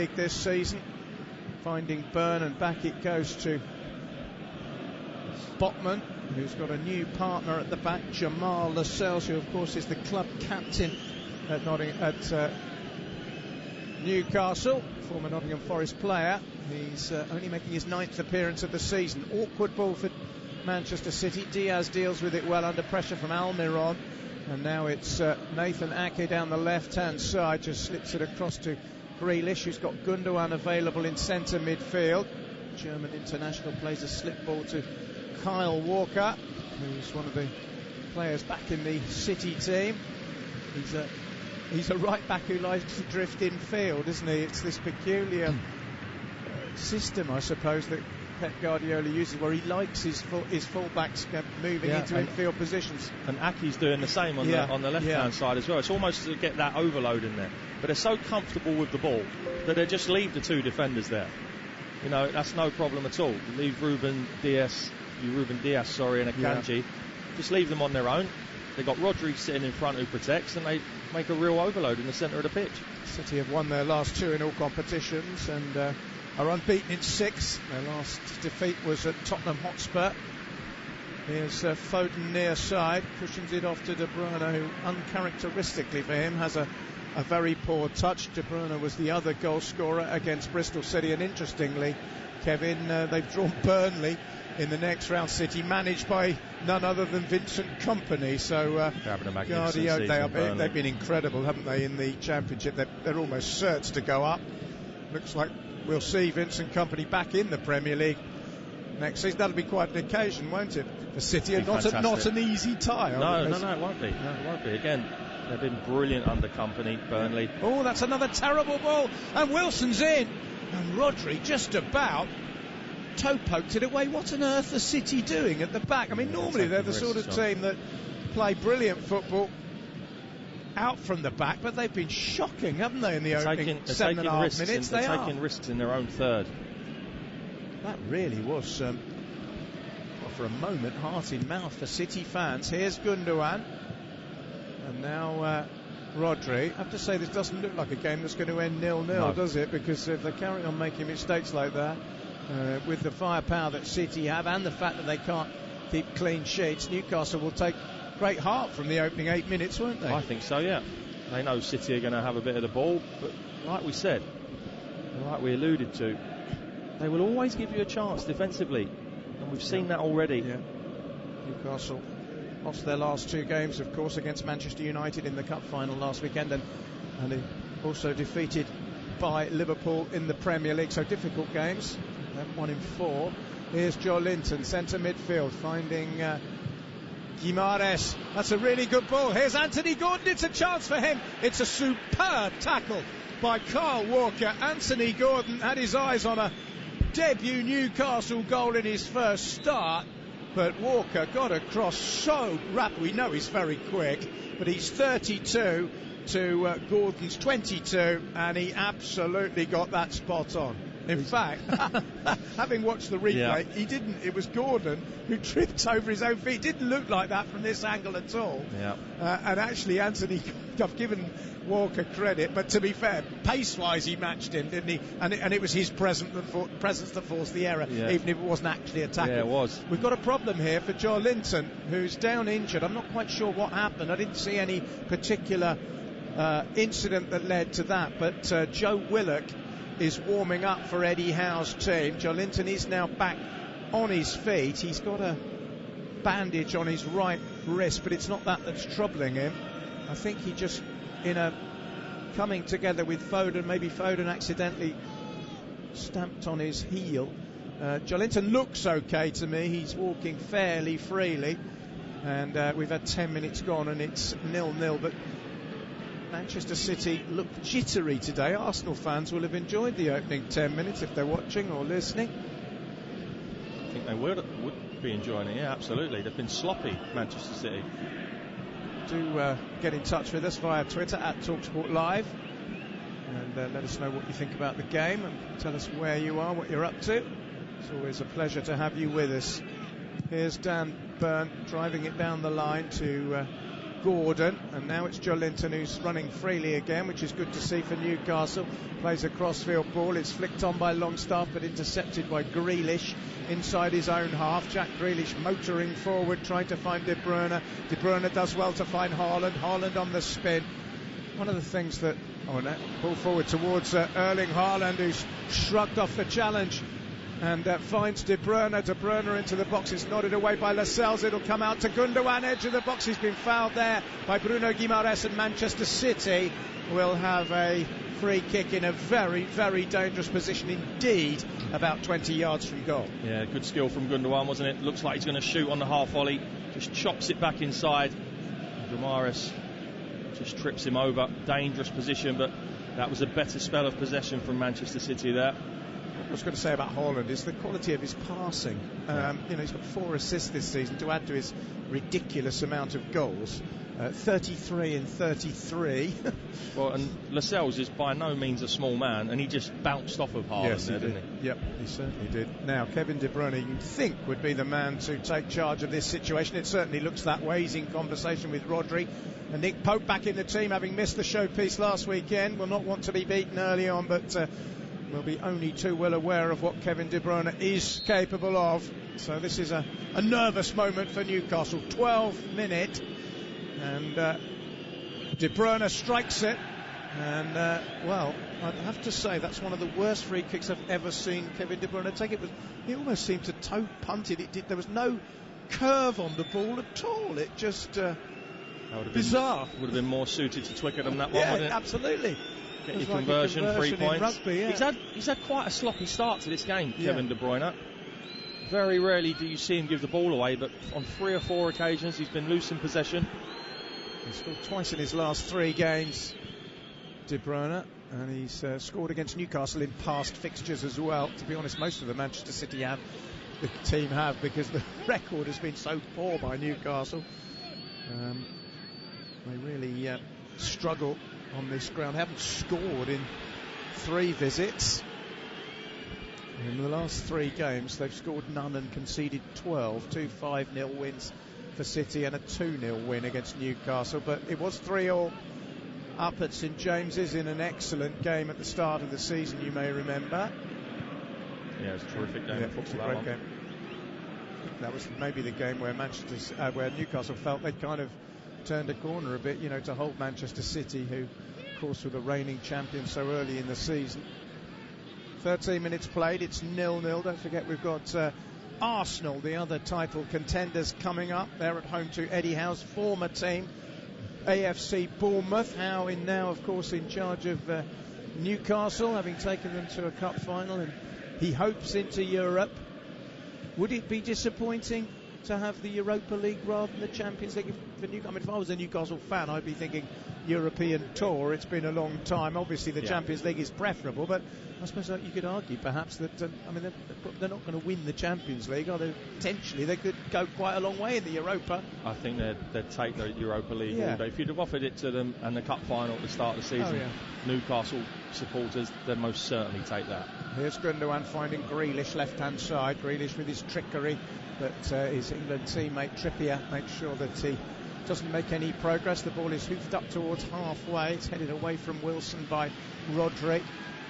League this season, finding Byrne, and back it goes to Botman, who's got a new partner at the back, Jamal Lascelles, who of course is the club captain at Newcastle, former Nottingham Forest player. He's only making his 9th appearance of the season. Awkward ball for Manchester City. Diaz deals with it well under pressure from Almiron, and now it's Nathan Ake down the left hand side, just slips it across to Grealish, who's got Gundogan available in centre midfield. German international plays a slip ball to Kyle Walker, who's one of the players back in the City team. He's a right back who likes to drift in field, isn't he? It's this peculiar system, I suppose, that Pep Guardiola uses, where he likes his full-backs moving into infield positions. And Ake's doing the same on the left-hand side as well. It's almost to get that overload in there. But they're so comfortable with the ball that they just leave the 2 defenders there. You know, that's no problem at all. You leave Ruben Diaz, and Akanji. Just leave them on their own. They've got Rodri sitting in front who protects, and they make a real overload in the centre of the pitch. City have won their last 2 in all competitions and are unbeaten in 6. Their last defeat was at Tottenham Hotspur. Here's Foden near side, cushions it off to De Bruyne, who uncharacteristically for him has a very poor touch. De Bruyne was the other goal scorer against Bristol City, and interestingly, Kevin, they've drawn Burnley in the next round. City managed by none other than Vincent Kompany. So Guardiola, they've been incredible, haven't they, in the Championship? They're almost certs to go up. Looks like we'll see Vincent Kompany back in the Premier League next season. That'll be quite an occasion, won't it, for City? And not an easy tie. No, it won't be. No, it won't be. Again, they've been brilliant under Kompany, Burnley. Oh, that's another terrible ball, and Wilson's in, and Rodri just about toe poked it away. What on earth are City doing at the back? I mean, normally they're the sort of team that play brilliant football out from the back, but they've been shocking, haven't they, in the opening 7.5 minutes? They're taking risks in their own third. That really was, for a moment, heart in mouth for City fans. Here's Gundogan, and now Rodri. I have to say, this doesn't look like a game that's going to end 0-0, does it? Because if they carry on making mistakes like that, with the firepower that City have and the fact that they can't keep clean sheets, Newcastle will take great heart from the opening 8 minutes, won't they? I think so, yeah. They know City are going to have a bit of the ball, but like we said, like we alluded to, they will always give you a chance defensively, and we've seen that already. Yeah. Newcastle lost their last 2 games, of course, against Manchester United in the cup final last weekend, and they also defeated by Liverpool in the Premier League, so difficult games. They've won in 4. Here's Joe Linton, centre midfield, finding Guimaraes. That's a really good ball. Here's Anthony Gordon. It's a chance for him. It's a superb tackle by Kyle Walker. Anthony Gordon had his eyes on a debut Newcastle goal in his first start, but Walker got across so rapid. We know he's very quick, but he's 32 to Gordon's 22, and he absolutely got that spot on. In fact, having watched the replay, it was Gordon who tripped over his own feet. It didn't look like that from this angle at all. Yeah. And actually, Anthony, I've given Walker credit, but to be fair, pace-wise he matched him, didn't he? And it was his presence that forced the error, even if it wasn't actually a tackle. Yeah, it was. We've got a problem here for Joe Linton, who's down injured. I'm not quite sure what happened. I didn't see any particular incident that led to that, but Joe Willock is warming up for Eddie Howe's team. Joe Linton is now back on his feet. He's got a bandage on his right wrist, but it's not that that's troubling him. I think he just, coming together with Foden, maybe Foden accidentally stamped on his heel. Joe Linton looks okay to me. He's walking fairly freely, and we've had 10 minutes gone and it's 0-0, but Manchester City looked jittery today. Arsenal fans will have enjoyed the opening 10 minutes if they're watching or listening. I think they would be enjoying it, yeah, absolutely. They've been sloppy, Manchester City. Do get in touch with us via Twitter at TalkSport Live, and let us know what you think about the game, and tell us where you are, what you're up to. It's always a pleasure to have you with us. Here's Dan Byrne driving it down the line to Gordon, and now it's Joe Linton who's running freely again, which is good to see for Newcastle. Plays a crossfield ball, it's flicked on by Longstaff but intercepted by Grealish inside his own half. Jack Grealish motoring forward, trying to find De Bruyne. De Bruyne does well to find Haaland. Haaland on the spin. One of the things that, ball forward towards Erling Haaland, who's shrugged off the challenge and finds De Bruyne. De Bruyne into the box. It's nodded away by Lascelles. It'll come out to Gundogan, edge of the box. He's been fouled there by Bruno Guimaraes, and Manchester City will have a free kick in a very, very dangerous position indeed, about 20 yards from goal. Yeah, good skill from Gundogan, wasn't it? Looks like he's going to shoot on the half volley. Just chops it back inside. Guimaraes just trips him over. Dangerous position, but that was a better spell of possession from Manchester City there. What I was going to say about Haaland is the quality of his passing. He's got 4 assists this season to add to his ridiculous amount of goals. 33 and 33. Well, and Lascelles is by no means a small man, and he just bounced off of Haaland didn't he? Yep, he certainly did. Now, Kevin De Bruyne, you'd think, would be the man to take charge of this situation. It certainly looks that way. He's in conversation with Rodri. And Nick Pope back in the team, having missed the showpiece last weekend. Will not want to be beaten early on, but will be only too well aware of what Kevin De Bruyne is capable of. So this is a nervous moment for Newcastle. 12 minute, and De Bruyne strikes it. And, I'd have to say that's one of the worst free kicks I've ever seen Kevin De Bruyne take. He almost seemed to toe punt it. There was no curve on the ball at all. It just... bizarre. Would have been more suited to Twickenham that one, wouldn't it? Absolutely. Get your conversion, 3 points. Rugby, yeah. He's had quite a sloppy start to this game, Kevin De Bruyne. Very rarely do you see him give the ball away, but on 3 or 4 occasions he's been loose in possession. He's scored twice in his last 3 games, De Bruyne, and he's scored against Newcastle in past fixtures as well. To be honest, most of the Manchester City the team have, because the record has been so poor by Newcastle. They really struggle on this ground. They haven't scored in 3 visits. In the last 3 games, they've scored none and conceded 12. 2 5-0 wins for City and a 2-0 win against Newcastle. But it was 3-3 up at St James's in an excellent game at the start of the season, you may remember. Yeah, it was a terrific game of football. Great game. That was maybe the game where where Newcastle felt they'd kind of turned a corner a bit, to hold Manchester City, who, of course, were the reigning champions so early in the season. 13 minutes played, it's 0-0. Don't forget we've got Arsenal, the other title contenders, coming up. They're at home to Eddie Howe's former team, AFC Bournemouth. Howe now, of course, in charge of Newcastle, having taken them to a cup final, and he hopes into Europe. Would it be disappointing to have the Europa League rather than the Champions League for Newcastle? I mean, if I was a Newcastle fan, I'd be thinking European tour. It's been a long time. Obviously, the Champions League is preferable, but I suppose you could argue perhaps that they're not going to win the Champions League, are they? Potentially, they could go quite a long way in the Europa. I think they'd take the Europa League all day. If you'd have offered it to them and the cup final at the start of the season, Newcastle supporters, they'd most certainly take that. Here's Gundogan finding Grealish left-hand side. Grealish with his trickery, but his England teammate Trippier makes sure that he doesn't make any progress. The ball is hoofed up towards halfway. It's headed away from Wilson by Rodri,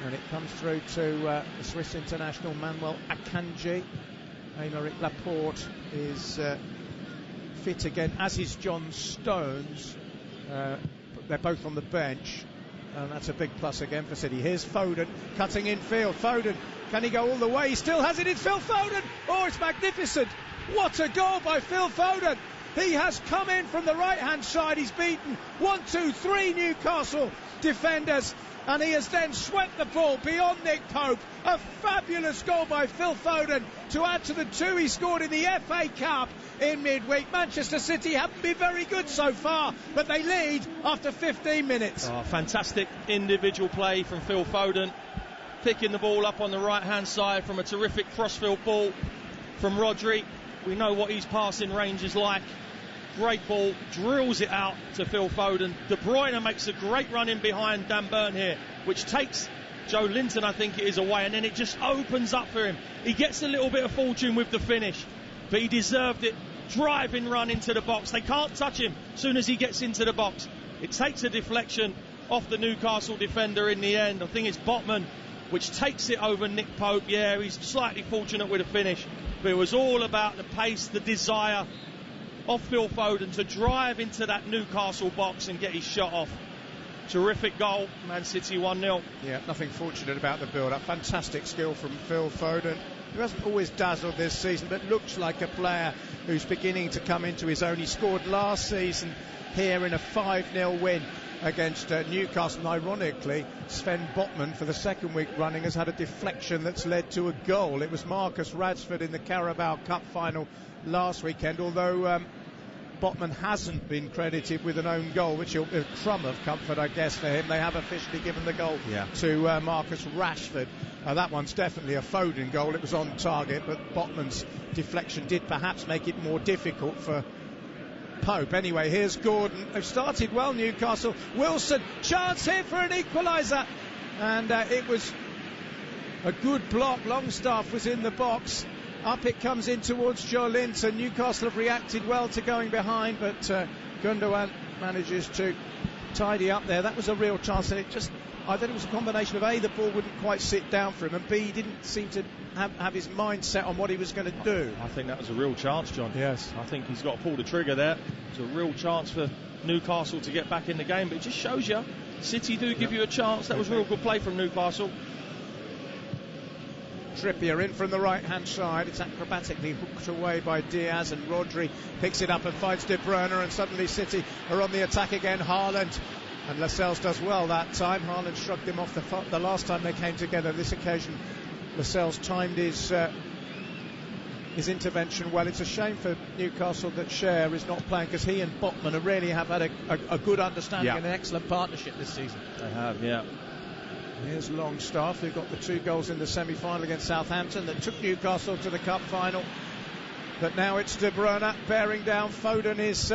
and it comes through to the Swiss international Manuel Akanji. Aymeric Laporte is fit again, as is John Stones. They're both on the bench, and that's a big plus again for City. Here's Foden cutting in field. Foden, can he go all the way? He still has it. It's Phil Foden. Oh, it's magnificent. What a goal by Phil Foden. He has come in from the right-hand side. He's beaten 1, 2, 3 Newcastle defenders, and he has then swept the ball beyond Nick Pope. A fabulous goal by Phil Foden to add to the 2 he scored in the FA Cup in midweek. Manchester City haven't been very good so far, but they lead after 15 minutes. Oh, fantastic individual play from Phil Foden, picking the ball up on the right-hand side from a terrific crossfield ball from Rodri. We know what his passing range is like. Great ball, drills it out to Phil Foden. De Bruyne makes a great run in behind Dan Burn here, which takes Joe Linton, I think it is, away, and then it just opens up for him. He gets a little bit of fortune with the finish, but he deserved it driving run into the box. They can't touch him as soon as he gets into the box. It takes a deflection off the Newcastle defender in the end. I think it's Botman which takes it over Nick Pope. Yeah, he's slightly fortunate with a finish, but it was all about the pace, the desire of Phil Foden to drive into that Newcastle box and get his shot off. Terrific goal, Man City 1-0. Yeah, nothing fortunate about the build-up. Fantastic skill from Phil Foden, who hasn't always dazzled this season, but looks like a player who's beginning to come into his own. He scored last season here in a 5-0 win against Newcastle. And ironically, Sven Botman, for the second week running, has had a deflection that's led to a goal. It was Marcus Rashford in the Carabao Cup final last weekend, although Botman hasn't been credited with an own goal, which is a crumb of comfort, I guess, for him. They have officially given the goal to Marcus Rashford. That one's definitely a Foden goal. It was on target, but Botman's deflection did perhaps make it more difficult for Pope. Anyway, here's Gordon. They've started well, Newcastle. Wilson, chance here for an equaliser. And it was a good block. Longstaff was in the box. Up it comes in towards Joe Linton. Newcastle have reacted well to going behind, but Gundogan manages to tidy up there. That was a real chance, and I think it was a combination of A, the ball wouldn't quite sit down for him, and B, he didn't seem to have his mind set on what he was going to do. I think that was a real chance, John. Yes. I think he's got to pull the trigger there. It's a real chance for Newcastle to get back in the game, but it just shows you, City do give you a chance. That was real good play from Newcastle. Trippier in from the right-hand side. It's acrobatically hooked away by Diaz, and Rodri picks it up and finds De Bruyne, and suddenly City are on the attack again. Haaland, and Lascelles does well that time. Haaland shrugged him off the last time they came together. This occasion, Lascelles timed his intervention well. It's a shame for Newcastle that Cher is not playing, because he and Botman really have had a good understanding and an excellent partnership this season. They have, yeah. Here's Longstaff, who got the 2 goals in the semi-final against Southampton that took Newcastle to the cup final. But now it's De Bruyne bearing down. Foden is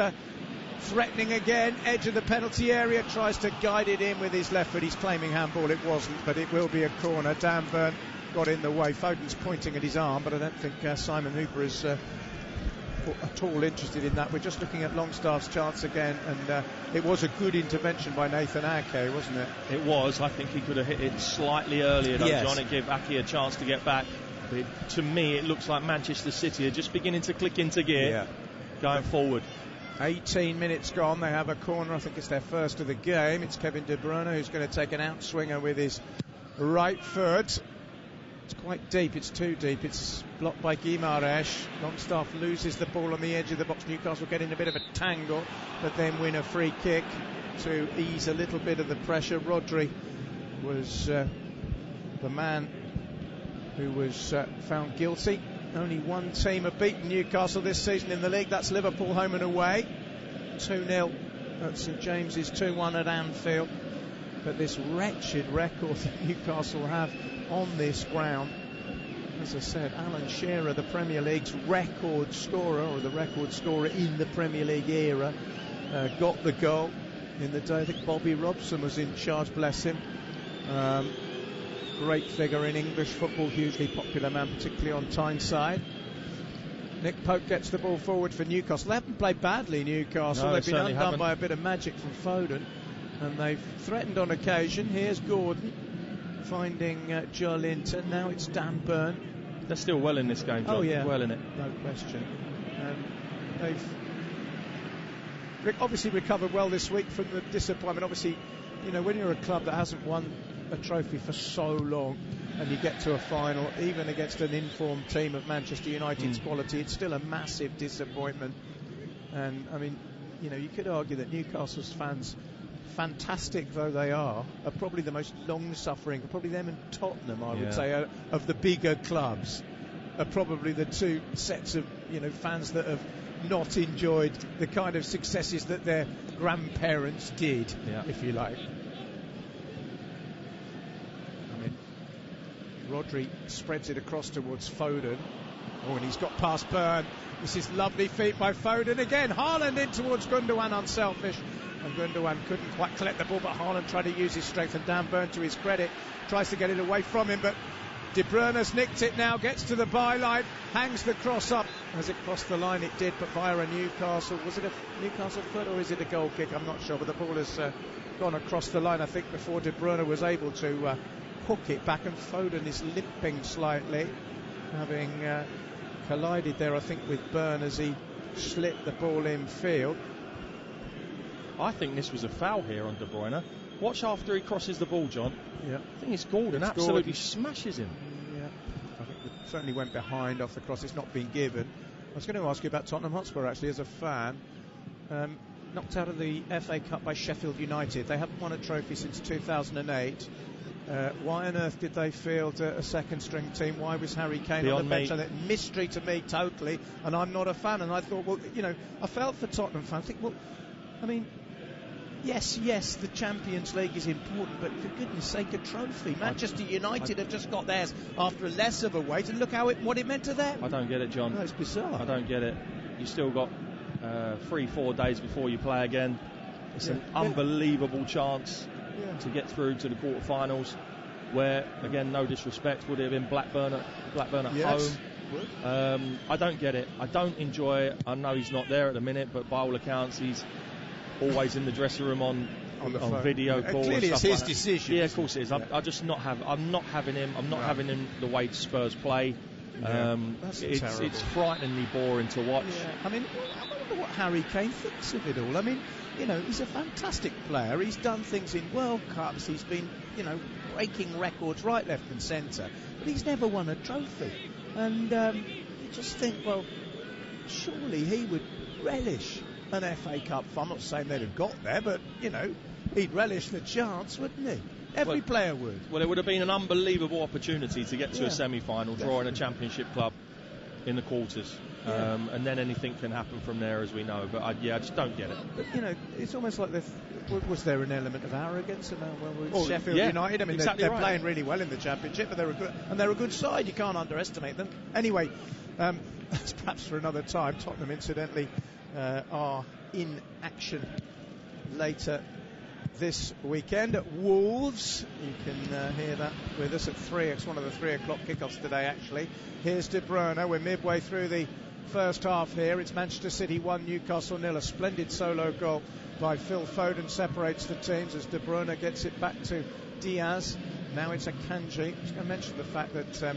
threatening again, edge of the penalty area, tries to guide it in with his left foot. He's claiming handball. It wasn't, but it will be a corner. Dan Burn got in the way. Foden's pointing at his arm, but I don't think Simon Hooper is at all interested in that. We're just looking at Longstaff's chance again, and it was a good intervention by Nathan Ake, wasn't it? It was. I think he could have hit it slightly earlier, though, yes. John. It gave Ake a chance to get back. But to me, it looks like Manchester City are just beginning to click into gear going forward. 18 minutes gone. They have a corner. I think it's their first of the game. It's Kevin De Bruyne who's going to take an outswinger with his right foot. It's quite deep. It's too deep. It's blocked by Guimaraes. Longstaff loses the ball on the edge of the box. Newcastle get in a bit of a tangle, but then win a free kick to ease a little bit of the pressure. Rodri was the man who was found guilty. Only one team have beaten Newcastle this season in the league. That's Liverpool home and away. 2-0 at St James's, 2-1 at Anfield. But this wretched record that Newcastle have on this ground, as I said, Alan Shearer, the Premier League's record scorer, or the record scorer in the Premier League era, got the goal in the day. I think Bobby Robson was in charge, bless him. Great figure in English football, hugely popular man, particularly on Tyneside. Nick Pope gets the ball forward for Newcastle. They haven't played badly, Newcastle. No, they've been undone by a bit of magic from Foden, and they've threatened on occasion. Here's Gordon finding Joe Linton. Now it's Dan Burn. They're still well in this game, John. Oh yeah, well in it, no question. They've obviously recovered well this week from the disappointment. Obviously, you know, when you're a club that hasn't won a trophy for so long and you get to a final, even against an informed team of Manchester United's quality, it's still a massive disappointment. And I mean, you know, you could argue that Newcastle's fans, fantastic though they are probably the most long-suffering, probably them and Tottenham, I would say, of the bigger clubs, are probably the two sets of, you know, fans that have not enjoyed the kind of successes that their grandparents did, if you like. I mean, Rodri spreads it across towards Foden. Oh, and he's got past Burn. This is lovely feet by Foden again. Haaland in towards Gundogan, unselfish. And Gundogan couldn't quite collect the ball, but Haaland tried to use his strength, and Dan Burn, to his credit, tries to get it away from him, but De Bruyne's nicked it now, gets to the byline, hangs the cross up Has it crossed the line? It did, but via a Newcastle. Was it a Newcastle foot or is it a goal kick? I'm not sure, but the ball has gone across the line, I think, before De Bruyne was able to hook it back, and Foden is limping slightly, having collided there, I think, with Byrne as he slipped the ball in field. I think this was a foul here on De Bruyne. Watch after he crosses the ball, John. Yeah. I think it's Gordon. Absolutely smashes him. Yeah. I think it certainly went behind off the cross. It's not been given. I was going to ask you about Tottenham Hotspur, actually, as a fan. Knocked out of the FA Cup by Sheffield United. They haven't won a trophy since 2008. Why on earth did they field a second-string team? Why was Harry Kane on the bench? And mystery to me, totally. And I'm not a fan. And I thought, well, you know, I felt for Tottenham fans. I think, well, I mean, yes, the Champions League is important, but for goodness sake, a trophy. Manchester United have just got theirs after less of a wait, and look what it meant to them. I don't get it, John. No, it's bizarre. I don't get it. You still got 3-4 days before you play again. It's an unbelievable chance to get through to the quarterfinals, where, again, no disrespect, would it have been Blackburn at home? I don't get it. I don't enjoy it. I know he's not there at the minute, but by all accounts, he's always in the dressing room on video call. Clearly, and it's stuff his like decision. Yeah, of course it is. I'm not having him. I'm not having him the way Spurs play. It's frighteningly boring to watch. Yeah. I mean, I wonder what Harry Kane thinks of it all. I mean, you know, he's a fantastic player. He's done things in World Cups. He's been, you know, breaking records right, left and centre. But he's never won a trophy. And you just think, well, surely he would relish an FA Cup. I'm not saying they'd have got there, but, you know, he'd relish the chance, wouldn't he? Every player would. Well, it would have been an unbelievable opportunity to get to a semi-final, drawing a championship club in the quarters. And then anything can happen from there, as we know. But I just don't get it. But, you know, it's almost like was there an element of arrogance about Sheffield United? I mean, exactly they're playing really well in the Championship, but they're a good side. You can't underestimate them. Anyway, that's perhaps for another time. Tottenham, incidentally, are in action later this weekend at Wolves. You can hear that with us at 3. It's one of the 3 o'clock kickoffs today, actually. Here's De Bruyne. We're midway through the first half here. It's Manchester City 1, Newcastle 0. A splendid solo goal by Phil Foden separates the teams as De Bruyne gets it back to Diaz. Now it's Akanji. I'm just going to mention the fact that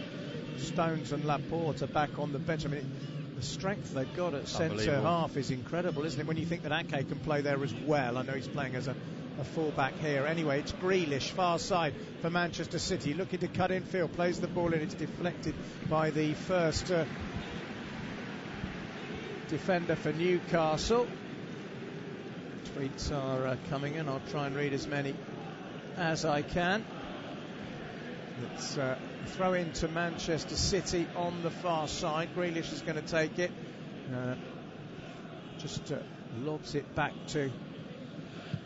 Stones and Laporte are back on the bench. I mean, the strength they've got at centre half is incredible, isn't it? When you think that Ake can play there as well. I know he's playing as a full-back here. Anyway, it's Grealish, far side for Manchester City, looking to cut infield, plays the ball in. It's deflected by the first defender for Newcastle. Tweets are coming in. I'll try and read as many as I can. It's throw in to Manchester City on the far side. Grealish is going to take it. Just lobs it back to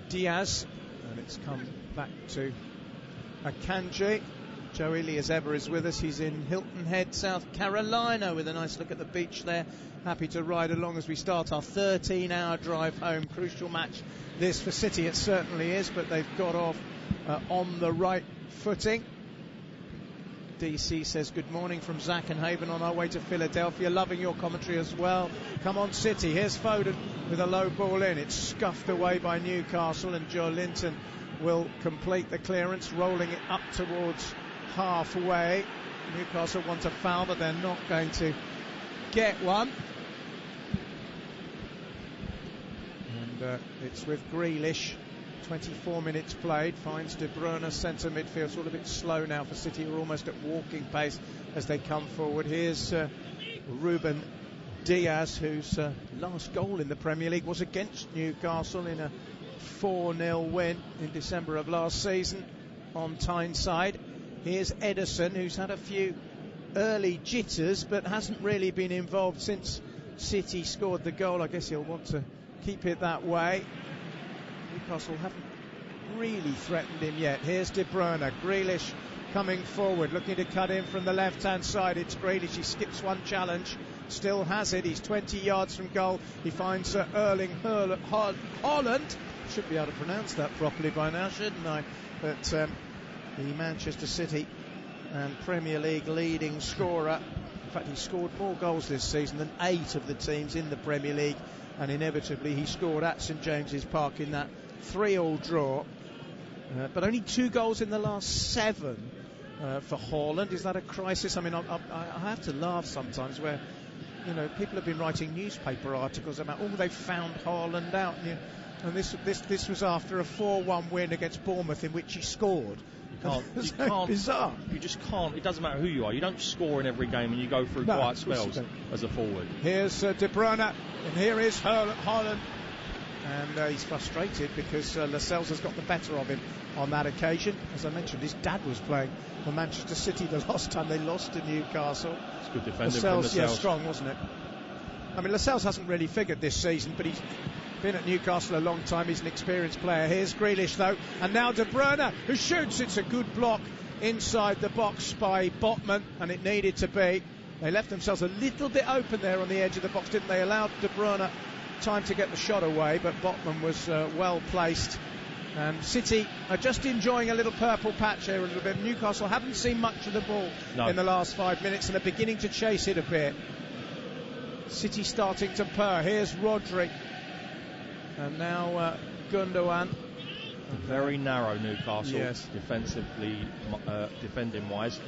Diaz, and it's come back to Akanji. Joe Ely, as ever, is with us. He's in Hilton Head, South Carolina, with a nice look at the beach there. Happy to ride along as we start our 13-hour drive home. Crucial match this for City, it certainly is, but they've got off on the right footing. DC says good morning from Zach and Haven on our way to Philadelphia. Loving your commentary as well. Come on, City. Here's Foden with a low ball in. It's scuffed away by Newcastle, and Joe Linton will complete the clearance, rolling it up towards halfway. Newcastle want a foul, but they're not going to get one. And it's with Grealish. 24 minutes played, finds De Bruyne centre midfield. It's all a bit slow now for City. We're almost at walking pace as they come forward. Here's Ruben Diaz, whose last goal in the Premier League was against Newcastle in a 4-0 win in December of last season on Tyneside. Here's Ederson, who's had a few early jitters but hasn't really been involved since City scored the goal. I guess he'll want to keep it that way. Newcastle haven't really threatened him yet. Here's De Bruyne. Grealish coming forward, looking to cut in from the left-hand side. It's Grealish. He skips one challenge, still has it. He's 20 yards from goal. He finds Erling Haaland. Should be able to pronounce that properly by now, shouldn't I? But the Manchester City and Premier League leading scorer fact, he scored more goals this season than 8 of the teams in the Premier League, and inevitably he scored at St James's Park in that 3-3 draw. But only 2 goals in the last 7 for Haaland. Is that a crisis? I mean, I have to laugh sometimes where, you know, people have been writing newspaper articles about, oh, they've found Haaland out. And this was after a 4-1 win against Bournemouth in which he scored. You can't, bizarre. You just can't. It doesn't matter who you are. You don't score in every game, and you go through quiet spells as a forward. Here's De Bruyne, and here is Haaland. And he's frustrated because Lascelles has got the better of him on that occasion. As I mentioned, his dad was playing for Manchester City the last time they lost to Newcastle. It's good defending from Lascelles. Yeah, strong, wasn't it? I mean, Lascelles hasn't really figured this season, but he's been at Newcastle a long time. He's an experienced player. Here's Grealish, though, and now De Bruyne, who shoots. It's a good block inside the box by Botman, and it needed to be. They left themselves a little bit open there on the edge of the box, didn't they? Allowed De Bruyne time to get the shot away, but Botman was well placed. And City are just enjoying a little purple patch here a little bit. Newcastle haven't seen much of the ball in the last 5 minutes, and are beginning to chase it a bit. City starting to purr. Here's Rodri, and now Gundogan. Very narrow Newcastle, yes. Defensively, defending wise.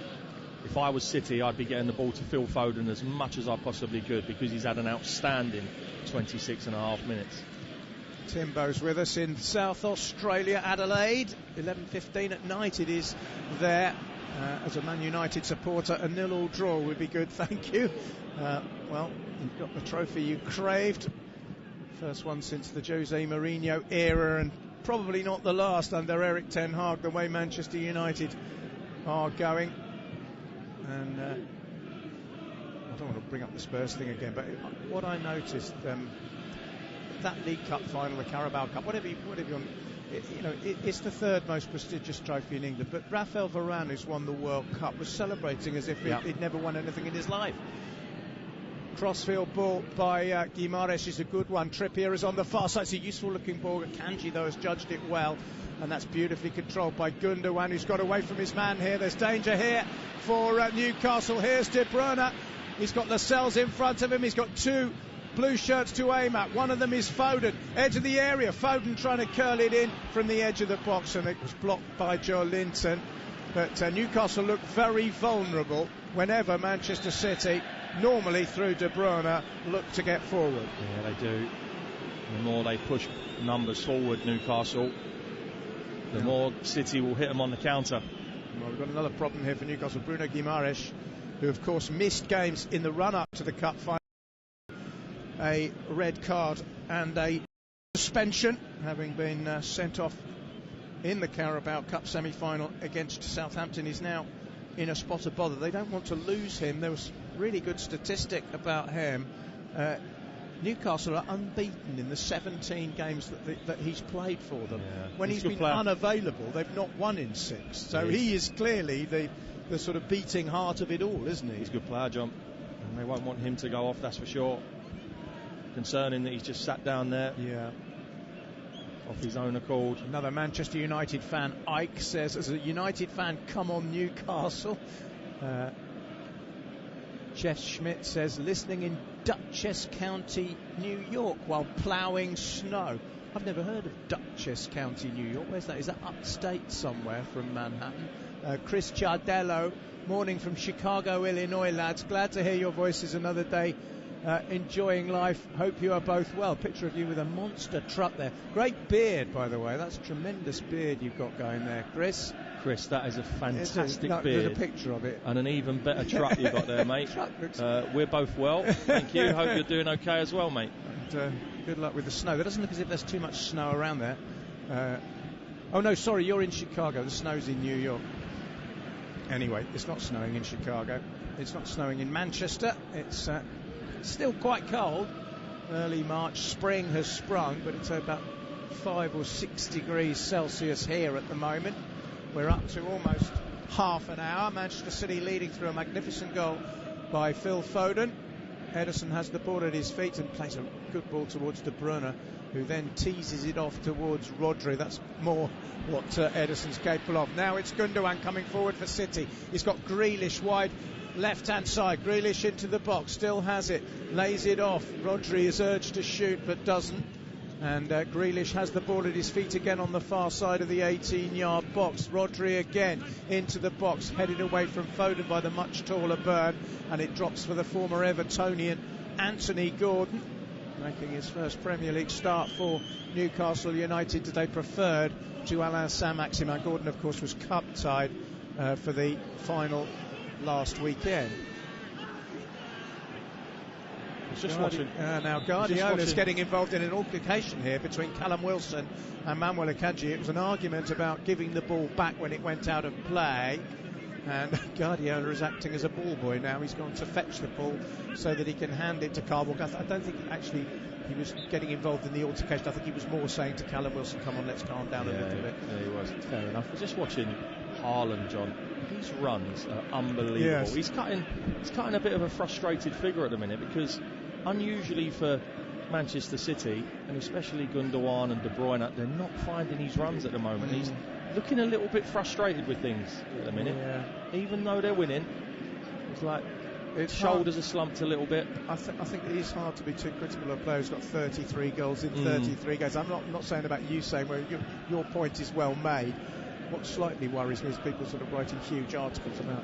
If I was City, I'd be getting the ball to Phil Foden as much as I possibly could, because he's had an outstanding 26.5 minutes. Timbo's with us in South Australia, Adelaide. 11:15 at night it is there. As a Man United supporter, a 0-0 draw would be good, thank you. Well, you've got the trophy you craved. First one since the Jose Mourinho era, and probably not the last under Eric Ten Hag, the way Manchester United are going. And I don't want to bring up the Spurs thing again, but what I noticed, that League Cup final, the Carabao Cup, whatever you want, it's the third most prestigious trophy in England. But Rafael Varane, who's won the World Cup, was celebrating as if he'd never won anything in his life. Crossfield ball by Guimarães is a good one. Trippier is on the far side. It's a useful looking ball. Kanji, though, has judged it well, and that's beautifully controlled by Gundogan, who's got away from his man here. There's danger here for Newcastle. Here's De Bruyne. He's got Lascelles in front of him. He's got 2 blue shirts to aim at. One of them is Foden, edge of the area. Foden trying to curl it in from the edge of the box, and it was blocked by Joe Linton. But Newcastle look very vulnerable whenever Manchester City, normally through De Bruyne, look to get forward. Yeah, they do. The more they push numbers forward, Newcastle, the more City will hit them on the counter. Well, we've got another problem here for Newcastle. Bruno Guimarães, who of course missed games in the run-up to the Cup final. A red card and a suspension, having been sent off in the Carabao Cup semi-final against Southampton. He's now in a spot of bother. They don't want to lose him. There was really good statistic about him. Newcastle are unbeaten in the 17 games that he's played for them. Yeah. When he's been unavailable, they've not won in 6. So he is clearly the sort of beating heart of it all, isn't he? He's a good player, John, and they won't want him to go off, that's for sure. Concerning that he's just sat down there. Yeah. Off his own accord. Another Manchester United fan, Ike, says, as a United fan, come on Newcastle. Jeff Schmidt says, listening in Dutchess County, New York, while ploughing snow. I've never heard of Dutchess County, New York. Where's that? Is that upstate somewhere from Manhattan? Chris Ciardello, morning from Chicago, Illinois, lads. Glad to hear your voices another day. Enjoying life. Hope you are both well. Picture of you with a monster truck there. Great beard, by the way. That's a tremendous beard you've got going there, Chris. Chris, that is a fantastic beard. There's a picture of it. And an even better truck you've got there, mate. We're both well. Thank you. Hope you're doing okay as well, mate. And, good luck with the snow. There doesn't look as if there's too much snow around there. Oh, no, sorry, you're in Chicago. The snow's in New York. Anyway, it's not snowing in Chicago. It's not snowing in Manchester. It's still quite cold. Early March, spring has sprung, but it's about 5 or 6 degrees Celsius here at the moment. We're up to almost half an hour. Manchester City leading through a magnificent goal by Phil Foden. Ederson has the ball at his feet and plays a good ball towards De Bruyne, who then teases it off towards Rodri. That's more what Ederson's capable of. Now it's Gundogan coming forward for City. He's got Grealish wide left-hand side. Grealish into the box, still has it, lays it off. Rodri is urged to shoot but doesn't. And Grealish has the ball at his feet again on the far side of the 18-yard box. Rodri again into the box, headed away from Foden by the much taller Burn, and it drops for the former Evertonian Anthony Gordon, making his first Premier League start for Newcastle United today, preferred to Alain Saint-Maximin. Gordon, of course, was cup-tied for the final last weekend. Just watching. Now Guardiola's getting involved in an altercation here between Callum Wilson and Manuel Akanji. It was an argument about giving the ball back when it went out of play, and Guardiola is acting as a ball boy now. He's gone to fetch the ball so that he can hand it to Carl Walker. I don't think actually he was getting involved in the altercation. I think he was more saying to Callum Wilson, come on, let's calm down a little bit. Yeah, he was. Fair enough. We're just watching Haaland, John. His runs are unbelievable. Yes. He's cutting a bit of a frustrated figure at the minute, because unusually for Manchester City, and especially Gundogan and De Bruyne, they're not finding his runs at the moment. He's looking a little bit frustrated with things at the minute. Yeah. Even though they're winning, it's like his shoulders are slumped a little bit. I think it is hard to be too critical of a player who's got 33 goals in 33 games. I'm not saying about you saying, well, your point is well made. What slightly worries me is people sort of writing huge articles about,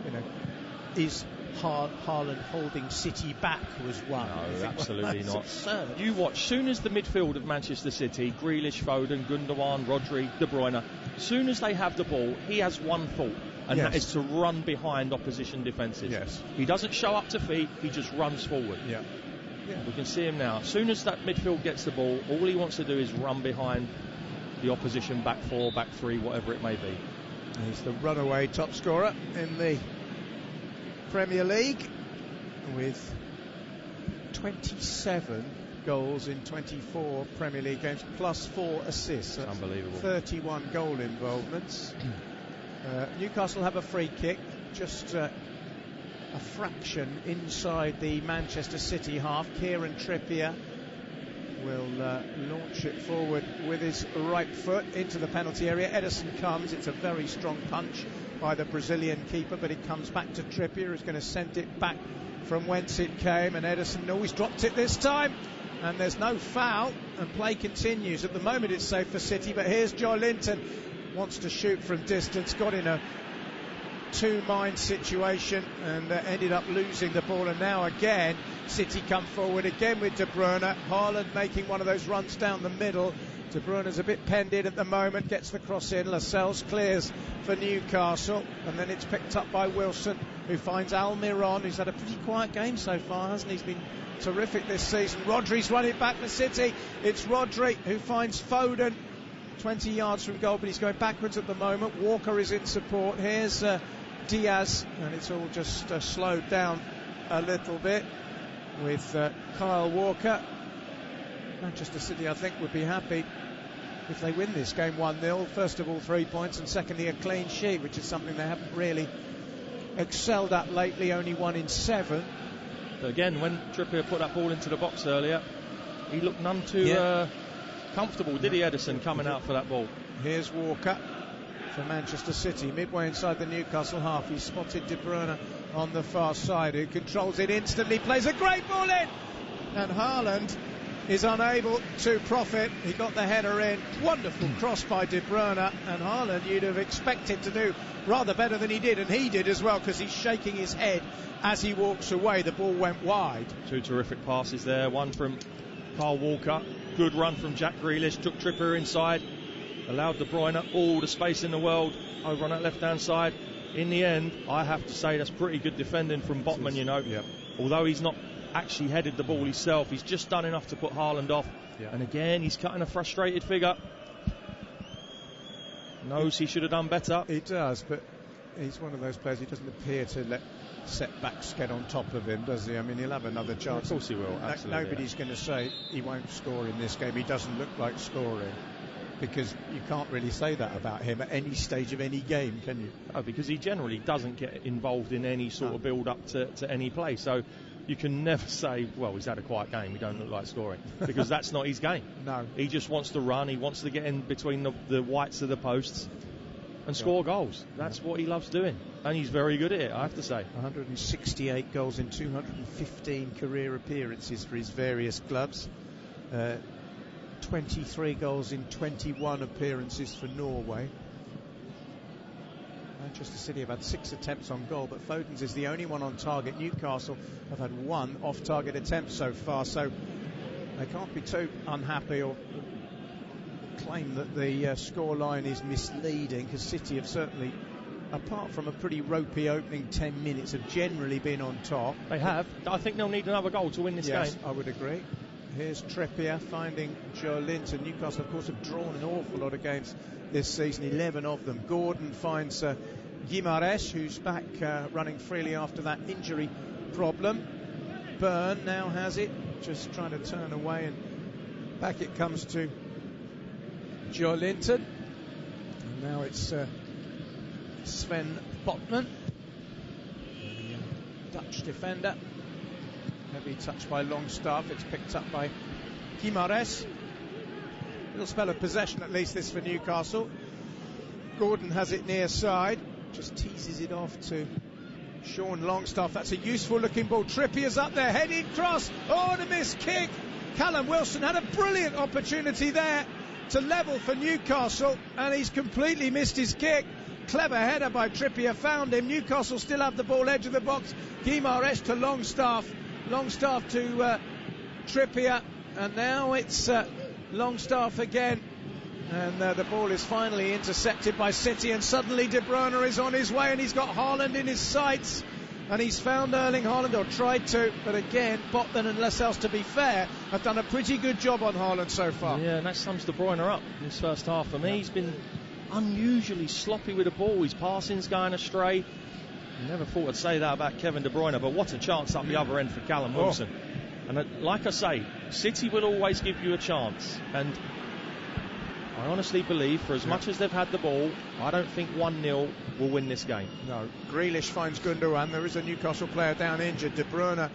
is Haaland holding City back was one. No, absolutely not. Absurd. You watch, soon as the midfield of Manchester City, Grealish, Foden, Gundogan, Rodri, De Bruyne, soon as they have the ball, he has one thought, and that is to run behind opposition defences. Yes. He doesn't show up to feet, he just runs forward. Yeah. We can see him now. As soon as that midfield gets the ball, all he wants to do is run behind the opposition back four, back three, whatever it may be. He's the runaway top scorer in the Premier League with 27 goals in 24 Premier League games plus 4 assists. That's unbelievable. 31 goal involvements. Newcastle have a free kick, just a fraction inside the Manchester City half. Kieran Trippier will launch it forward with his right foot into the penalty area. Ederson comes. It's a very strong punch by the Brazilian keeper, but it comes back to Trippier, who's going to send it back from whence it came, and Ederson always dropped it this time, and there's no foul, and play continues. At the moment it's safe for City, but here's Joe Linton, wants to shoot from distance, got in a two-mind situation and ended up losing the ball, and now again City come forward again with De Bruyne. Haaland making one of those runs down the middle. De Bruyne's a bit penned in at the moment, gets the cross in. Lascelles clears for Newcastle, and then it's picked up by Wilson, who finds Almiron, who's had a pretty quiet game so far, hasn't he? He's been terrific this season. Rodri's run it back for City. It's Rodri who finds Foden 20 yards from goal, but he's going backwards at the moment. Walker is in support. Here's Diaz, and it's all just slowed down a little bit with Kyle Walker. Manchester City, I think, would be happy if they win this game 1-0. First of all, 3 points, and secondly, a clean sheet, which is something they haven't really excelled at lately, only 1 in 7. But again, when Trippier put that ball into the box earlier, he looked none too comfortable, did he, Ederson, coming out for that ball? Here's Walker for Manchester City, midway inside the Newcastle half. He's spotted De Bruyne on the far side, who controls it instantly, plays a great ball in, and Haaland is unable to profit. He got the header in. Wonderful cross by De Bruyne, and Haaland you'd have expected to do rather better than he did, and he did as well, because he's shaking his head as he walks away. The ball went wide. Two terrific passes there, one from Kyle Walker, good run from Jack Grealish, took Trippier inside, allowed De Bruyne all the space in the world over on that left hand side. In the end, I have to say that's pretty good defending from Botman, Yep. Although he's not actually headed the ball himself, he's just done enough to put Haaland off. And again, he's cutting a frustrated figure. Knows he should have done better. He does, but he's one of those players who doesn't appear to let setbacks get on top of him, does he? I mean, he'll have another chance. Of course he will, absolutely. Nobody's going to say he won't score in this game. He doesn't look like scoring, because you can't really say that about him at any stage of any game, can you? No, because he generally doesn't get involved in any sort of build-up to any play. So you can never say, well, he's had a quiet game, he don't look like scoring, because that's not his game. No. He just wants to run, he wants to get in between the whites of the posts and score goals. That's what he loves doing, and he's very good at it, I have to say. 168 goals in 215 career appearances for his various clubs. 23 goals in 21 appearances for Norway. Manchester City have had 6 attempts on goal, but Foden's is the only one on target. Newcastle have had 1 off-target attempt so far, so they can't be too unhappy or claim that the scoreline is misleading, because City have certainly, apart from a pretty ropey opening 10 minutes, have generally been on top. They have. I think they'll need another goal to win this game. Yes, I would agree. Here's Trippier finding Joe Linton. Newcastle, of course, have drawn an awful lot of games this season, 11 of them. Gordon finds Guimaraes, who's back running freely after that injury problem. Byrne now has it, just trying to turn away, and back it comes to Joe Linton. And now it's Sven Botman, the Dutch defender. Heavy touch by Longstaff. It's picked up by Guimaraes. Little spell of possession, at least this for Newcastle. Gordon has it near side, just teases it off to Sean Longstaff. That's a useful looking ball. Trippier's up there, heading cross. Oh, and a missed kick. Callum Wilson had a brilliant opportunity there to level for Newcastle, and he's completely missed his kick. Clever header by Trippier, found him. Newcastle still have the ball, edge of the box. Guimaraes to Longstaff. Longstaff to Trippier, and now it's Longstaff again, and the ball is finally intercepted by City, and suddenly De Bruyne is on his way, and he's got Haaland in his sights, and he's found Erling Haaland, or tried to, but again Botman and Lascelles, to be fair, have done a pretty good job on Haaland so far. Yeah, and that sums De Bruyne up in this first half for me. He's been unusually sloppy with the ball, his passing's going astray. Never thought I'd say that about Kevin De Bruyne, but what a chance up the other end for Callum Wilson. And like I say, City will always give you a chance, and I honestly believe, for as much as they've had the ball, I don't think 1-0 will win this game. No. Grealish finds Gundogan. There is a Newcastle player down injured, De Bruyne,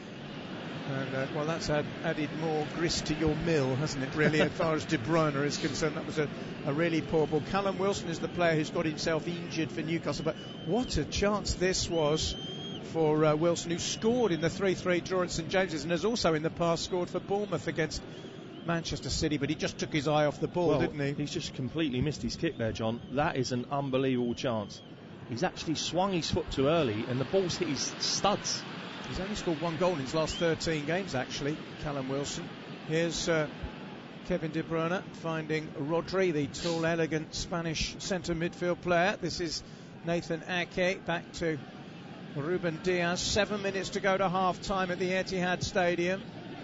and well, that's added more grist to your mill, hasn't it, really, as far as De Bruyne is concerned. That was a really poor ball. Callum Wilson is the player who's got himself injured for Newcastle, but what a chance this was for Wilson, who scored in the 3-3 draw at St James's, and has also in the past scored for Bournemouth against Manchester City, but he just took his eye off the ball, didn't he? He's just completely missed his kick there, John. That is an unbelievable chance. He's actually swung his foot too early, and the ball's hit his studs. He's only scored 1 goal in his last 13 games, actually, Callum Wilson. Here's Kevin De Bruyne finding Rodri, the tall, elegant Spanish centre midfield player. This is Nathan Ake, back to Ruben Diaz. 7 minutes to go to half-time at the Etihad Stadium.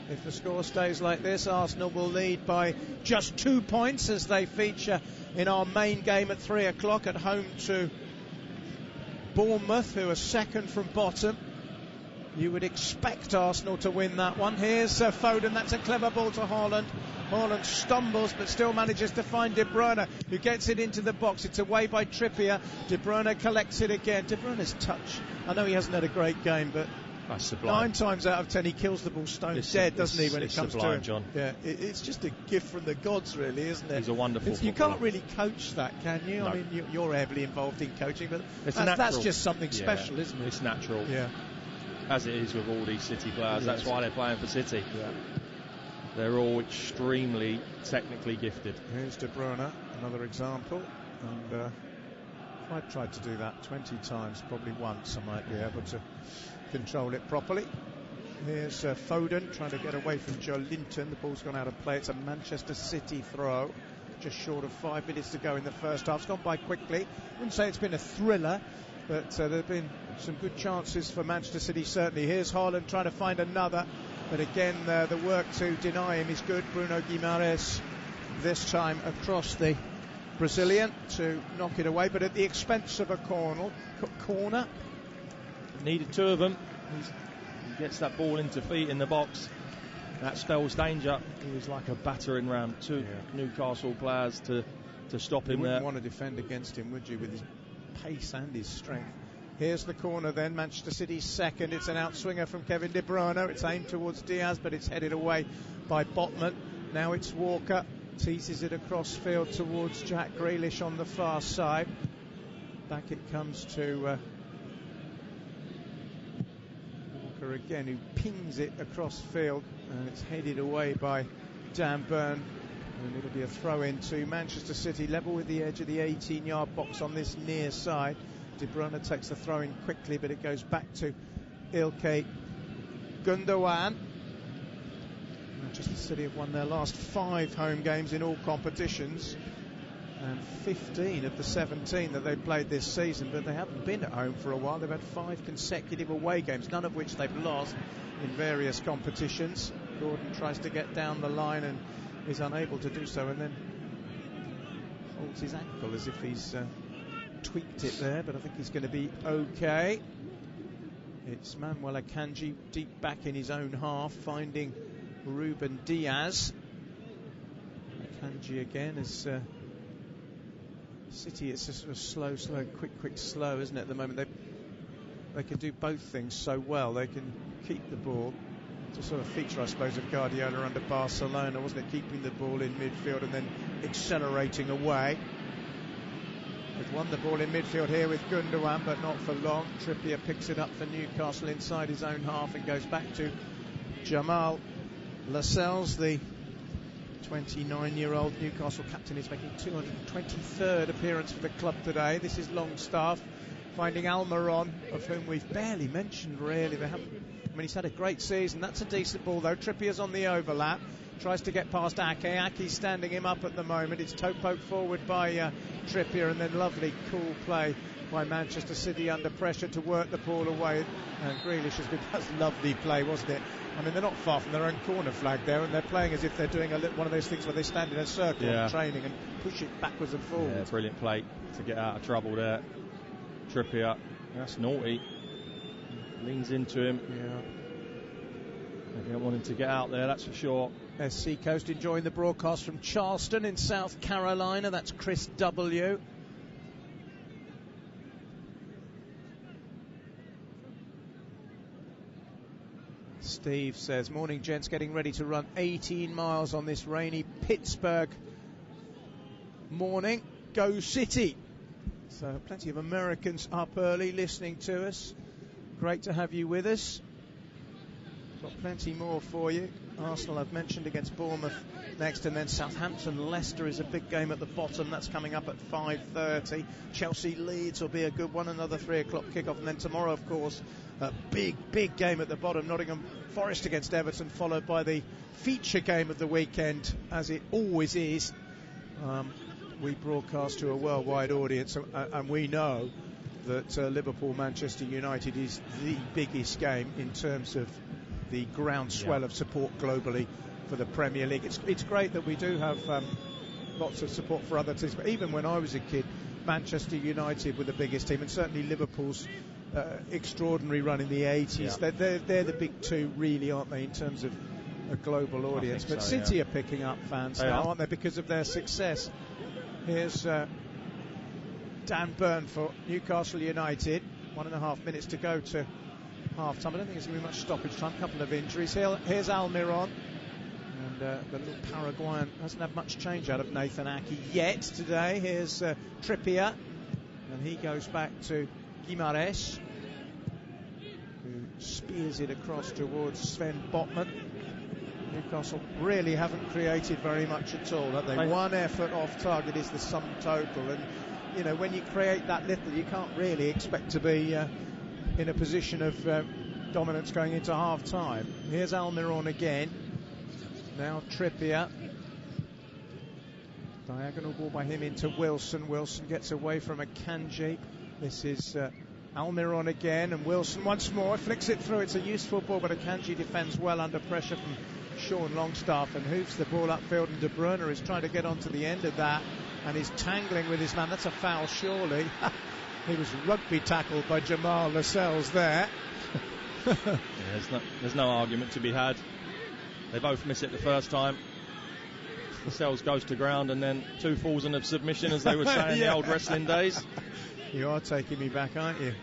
If the score stays like this, Arsenal will lead by just 2 points as they feature in our main game at 3 o'clock at home to Bournemouth, who are second from bottom. You would expect Arsenal to win that one. Here's Foden. That's a clever ball to Haaland. Haaland stumbles but still manages to find De Bruyne, who gets it into the box. It's away by Trippier. De Bruyne collects it again. De Bruyne's touch, I know he hasn't had a great game, but that's sublime. 9 times out of 10 he kills the ball stone dead, doesn't he, when it comes sublime, to him? John. Yeah, it's just a gift from the gods, really, isn't it? He's a wonderful You can't really coach that, can you? No. I mean, you're heavily involved in coaching, but that's just something special, isn't it? It's natural. Yeah. As it is with all these City players. That's why they're playing for City. Yeah. They're all extremely technically gifted. Here's De Bruyne, another example, and if I tried to do that 20 times, probably once I might be able to control it properly. Here's Foden trying to get away from Joe Linton. The ball's gone out of play. It's a Manchester City throw. Just short of 5 minutes to go in the first half. It's gone by quickly. I wouldn't say it's been a thriller, but there have been some good chances for Manchester City, certainly. Here's Haaland trying to find another, but again the work to deny him is good. Bruno Guimaraes this time across the Brazilian to knock it away, but at the expense of a corner. Needed 2 of them. He gets that ball into feet in the box. That spells danger. He was like a battering ram. 2 Newcastle players to stop him there. You wouldn't want to defend against him, would you, with his pace and his strength? Here's the corner then, Manchester City's second. It's an outswinger from Kevin De Bruyne. It's aimed towards Diaz, but it's headed away by Botman. Now it's Walker. Teases it across field towards Jack Grealish on the far side. Back it comes to Walker again, who pings it across field. And it's headed away by Dan Burn. And it'll be a throw in to Manchester City, level with the edge of the 18-yard box on this near side. De Bruyne takes the throw in quickly, but it goes back to Ilkay Gundogan. Manchester City have won their last 5 home games in all competitions, and 15 of the 17 that they've played this season, but they haven't been at home for a while. They've had 5 consecutive away games, none of which they've lost in various competitions. Gordon tries to get down the line and is unable to do so, and then holds his ankle as if he's tweaked it there, but I think he's going to be okay. It's Manuel Akanji deep back in his own half, finding Ruben Diaz. Akanji again as City, it's a sort of slow, quick, slow, isn't it, at the moment? They can do both things so well. They can keep the ball. It's a sort of feature, I suppose, of Guardiola under Barcelona, wasn't it? Keeping the ball in midfield and then accelerating away. They've won the ball in midfield here with Gundogan, but not for long. Trippier picks it up for Newcastle inside his own half and goes back to Jamal Lascelles, the 29-year-old Newcastle captain. Is making 223rd appearance for the club today. This is Longstaff finding Almiron, of whom we've barely mentioned really. He's had a great season. That's a decent ball though. Trippier's on the overlap, tries to get past Ake. Ake's standing him up at the moment. It's toe poked forward by Trippier, and then lovely cool play by Manchester City under pressure to work the ball away. And Grealish has been, that's lovely play, wasn't it? I mean, they're not far from their own corner flag there, and they're playing as if they're doing one of those things where they stand in a circle in training and push it backwards and forwards. Yeah, brilliant play to get out of trouble there. Trippier, that's naughty. Leans into him. Yeah. They don't want him to get out there, that's for sure. There's Seacoast enjoying the broadcast from Charleston in South Carolina. That's Chris W. Steve says, morning gents, getting ready to run 18 miles on this rainy Pittsburgh morning. Go City. So plenty of Americans up early listening to us. Great to have you with us. Got plenty more for you. Arsenal I've mentioned against Bournemouth next, and then Southampton-Leicester is a big game at the bottom. That's coming up at 5:30. Chelsea-Leeds will be a good one, another 3 o'clock kickoff. And then tomorrow, of course, a big game at the bottom. Nottingham Forest against Everton, followed by the feature game of the weekend, as it always is. We broadcast to a worldwide audience, and we know that Liverpool-Manchester United is the biggest game in terms of the groundswell of support globally for the Premier League. It's great that we do have lots of support for other teams, but even when I was a kid, Manchester United were the biggest team, and certainly Liverpool's extraordinary run in the 80s. They're the big two, really, aren't they, in terms of a global audience? But so, City are picking up fans now, aren't they, because of their success. Here's Dan Burn for Newcastle United. 1.5 minutes to go to half time. I don't think there's going to be much stoppage time. A couple of injuries. Here's Almiron. And the little Paraguayan hasn't had much change out of Nathan Ake yet today. Here's Trippier. And he goes back to Guimaraes, who spears it across towards Sven Botman. Newcastle really haven't created very much at all, have they? One effort off target is the sum total, and you know, when you create that little, you can't really expect to be in a position of dominance going into half time. Here's Almiron again. Now Trippier. Diagonal ball by him into Wilson. Wilson gets away from Akanji. This is Almiron again, and Wilson once more flicks it through. It's a useful ball, but Akanji defends well under pressure from Sean Longstaff and hoofs the ball upfield, and De Bruyne is trying to get onto the end of that and is tangling with his man. That's a foul, surely. He was rugby tackled by Jamal Lascelles there. There's no argument to be had. They both miss it the first time. Lascelles goes to ground, and then 2 falls in a submission, as they would say in the old wrestling days. You are taking me back, aren't you?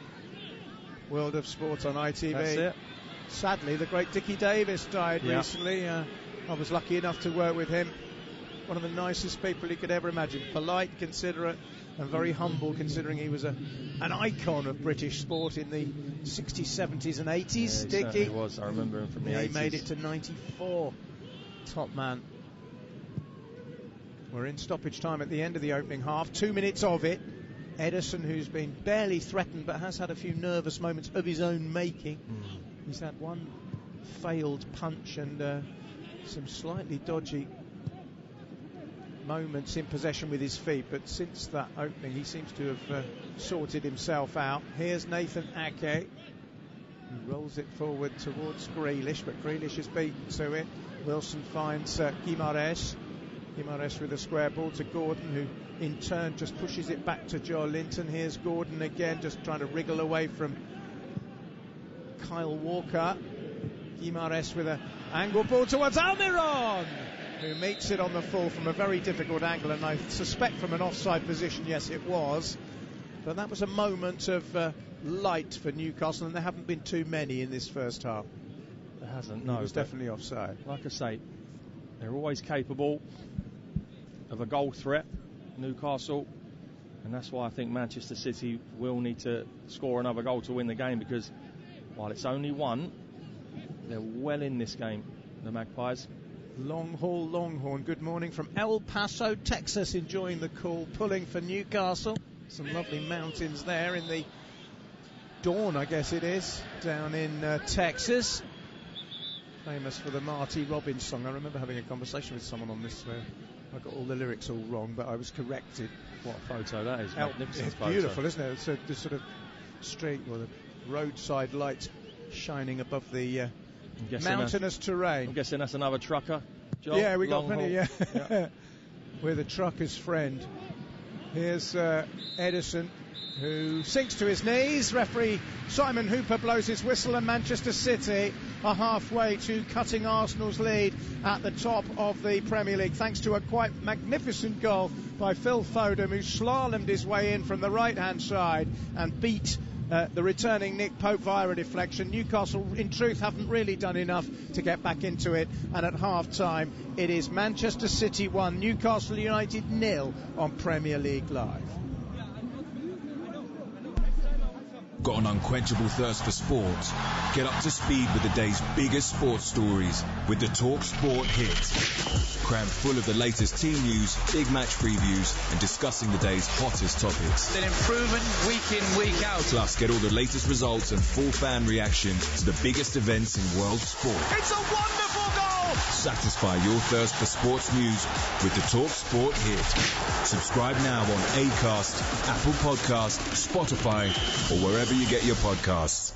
World of Sport on ITV. That's it. Sadly, the great Dickie Davis died recently. I was lucky enough to work with him. One of the nicest people you could ever imagine. Polite, considerate, and very humble, considering he was an icon of British sport in the 60s, 70s and 80s. Yeah, Dickie was. I remember him from the 80s. He made it to 94. Top man. We're in stoppage time at the end of the opening half. 2 minutes of it. Ederson, who's been barely threatened but has had a few nervous moments of his own making. He's had one failed punch and some slightly dodgy moments in possession with his feet, but since that opening he seems to have sorted himself out. Here's Nathan Ake. He rolls it forward towards Grealish, but Grealish is beaten to it. Wilson finds Guimaraes. Guimaraes with a square ball to Gordon, who in turn just pushes it back to Joe Linton. Here's Gordon again, just trying to wriggle away from Kyle Walker. Guimaraes with an angle ball towards Almiron, who meets it on the full from a very difficult angle, and I suspect from an offside position. Yes, it was, but that was a moment of light for Newcastle, and there haven't been too many in this first half. There hasn't, no. It was definitely offside. Like I say, they're always capable of a goal threat, Newcastle, and that's why I think Manchester City will need to score another goal to win the game, because while it's only one, they're well in this game, the Magpies. Long haul Longhorn, good morning from El Paso, Texas, enjoying the cool pulling for Newcastle. Some lovely mountains there in the dawn, I guess it is, down in Texas. Famous for the Marty Robbins song. I remember having a conversation with someone on this where I got all the lyrics all wrong, but I was corrected. What a photo that is. Magnificent It's photo. beautiful, isn't it? So the sort of street or the roadside lights shining above the mountainous terrain. I'm guessing that's another trucker, John? Yeah, we got Long plenty, haul. With a trucker's friend. Here's Ederson, who sinks to his knees. Referee Simon Hooper blows his whistle, and Manchester City are halfway to cutting Arsenal's lead at the top of the Premier League, thanks to a quite magnificent goal by Phil Foden, who slalomed his way in from the right-hand side and beat the returning Nick Pope via a deflection. Newcastle, in truth, haven't really done enough to get back into it, and at half-time it is Manchester City 1, Newcastle United 0 on Premier League Live. Got an unquenchable thirst for sport? Get up to speed with the day's biggest sports stories with the Talk Sport Hit. Crammed full of the latest team news, big match previews, and discussing the day's hottest topics. An improvement week in, week out. Plus, get all the latest results and full fan reaction to the biggest events in world sport. It's a wonderful goal! Satisfy your thirst for sports news with the Talk Sport Hit. Subscribe now on Acast, Apple Podcasts, Spotify, or wherever you get your podcasts.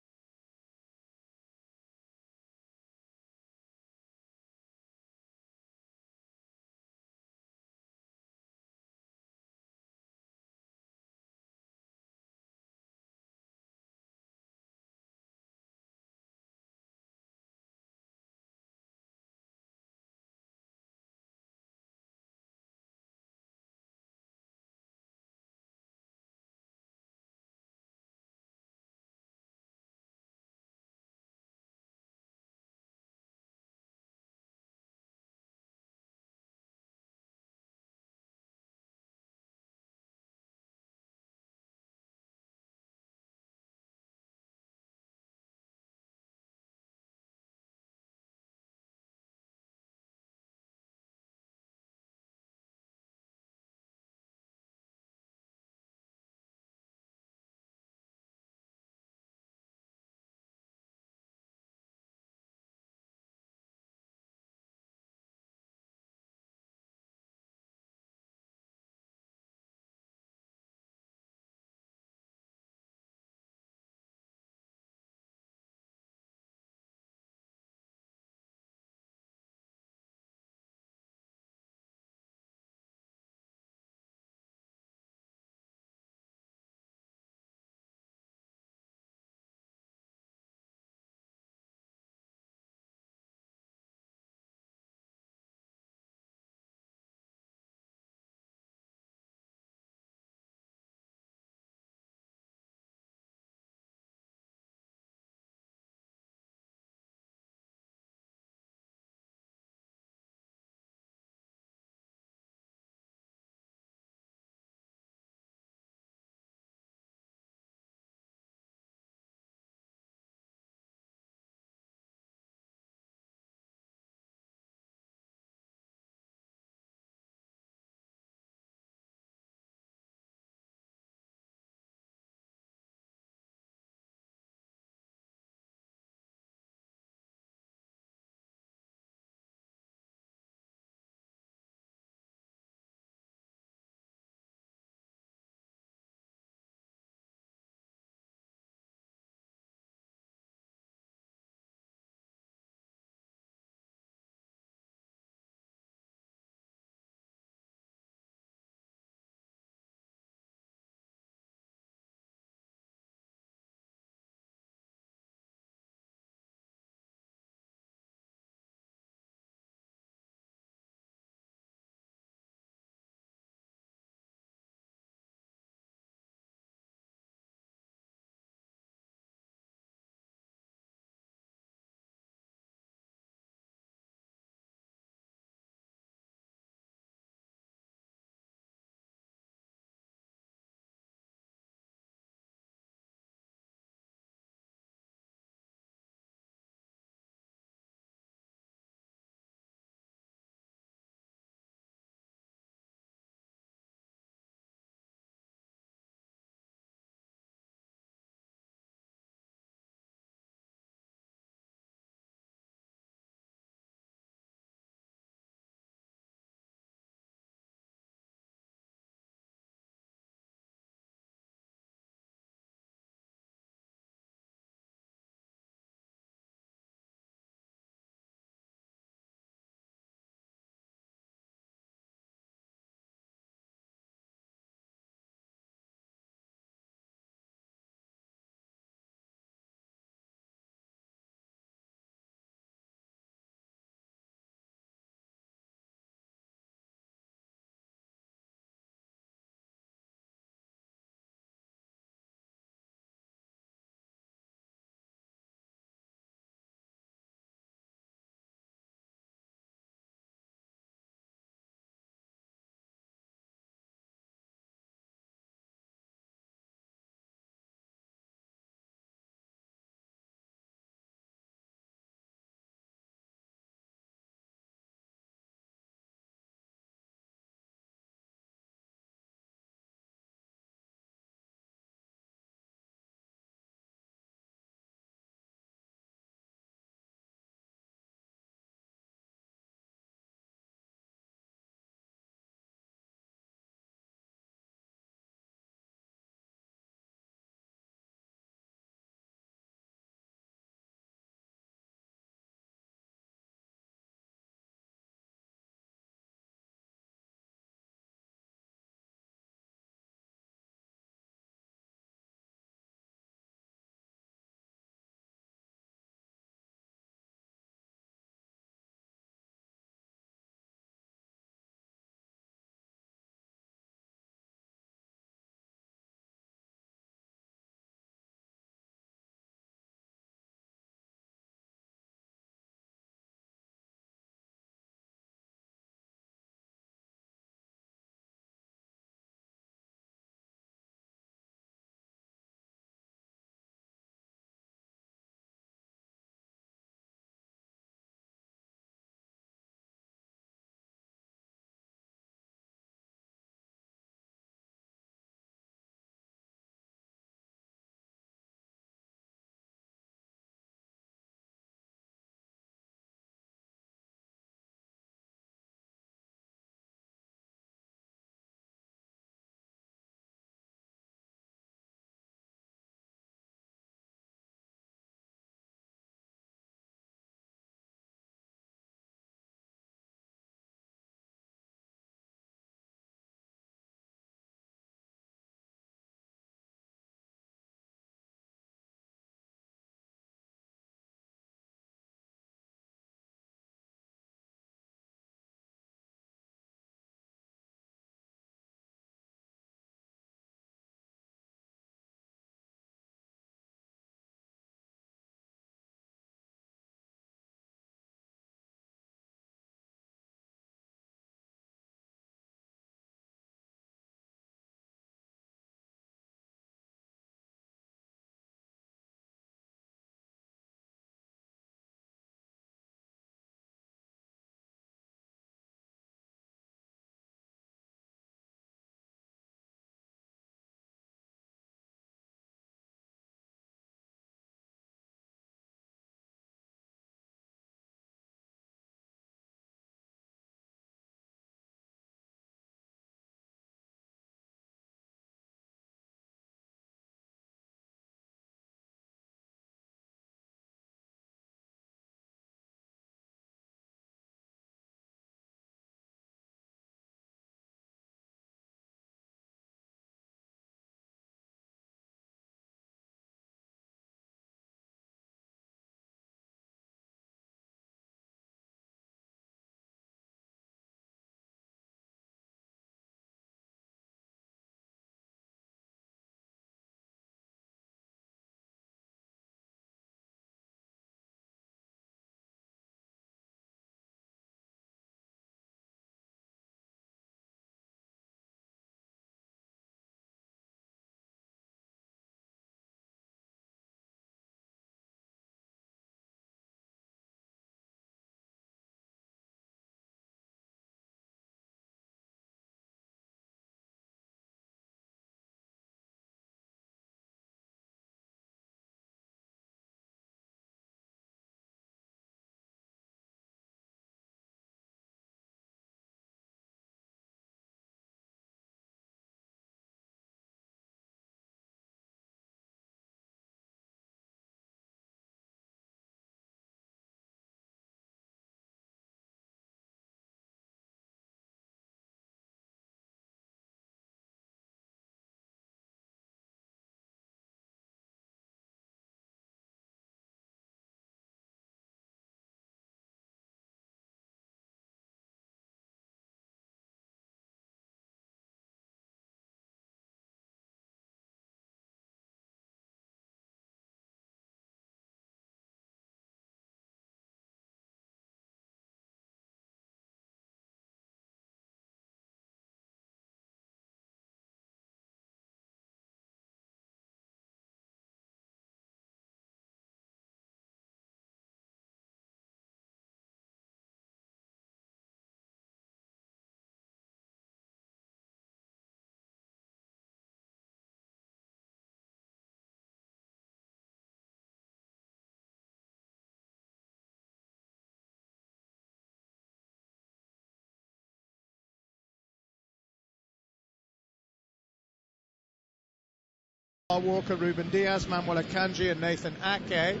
Walker, Ruben Diaz, Manuel Akanji and Nathan Ake.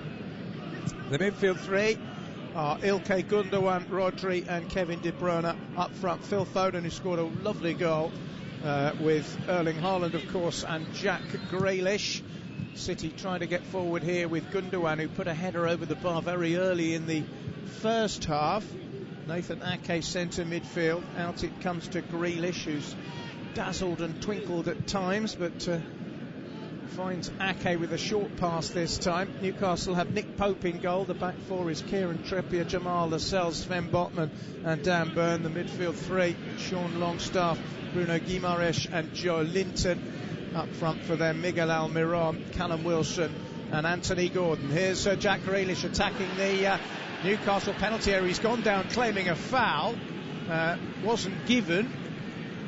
The midfield three are Ilkay Gundogan, Rodri and Kevin De Bruyne. Up front, Phil Foden, who scored a lovely goal with Erling Haaland, of course, and Jack Grealish. City trying to get forward here with Gundogan, who put a header over the bar very early in the first half. Nathan Ake centre midfield. Out it comes to Grealish, who's dazzled and twinkled at times, but finds Ake with a short pass this time. Newcastle have Nick Pope in goal. The back four is Kieran Trippier, Jamal Lascelles, Sven Botman and Dan Burn. The midfield three, Sean Longstaff, Bruno Guimaraes and Joe Linton. Up front for them, Miguel Almiron, Callum Wilson and Anthony Gordon. Here's Jack Grealish attacking the Newcastle penalty area. He's gone down claiming a foul. Wasn't given.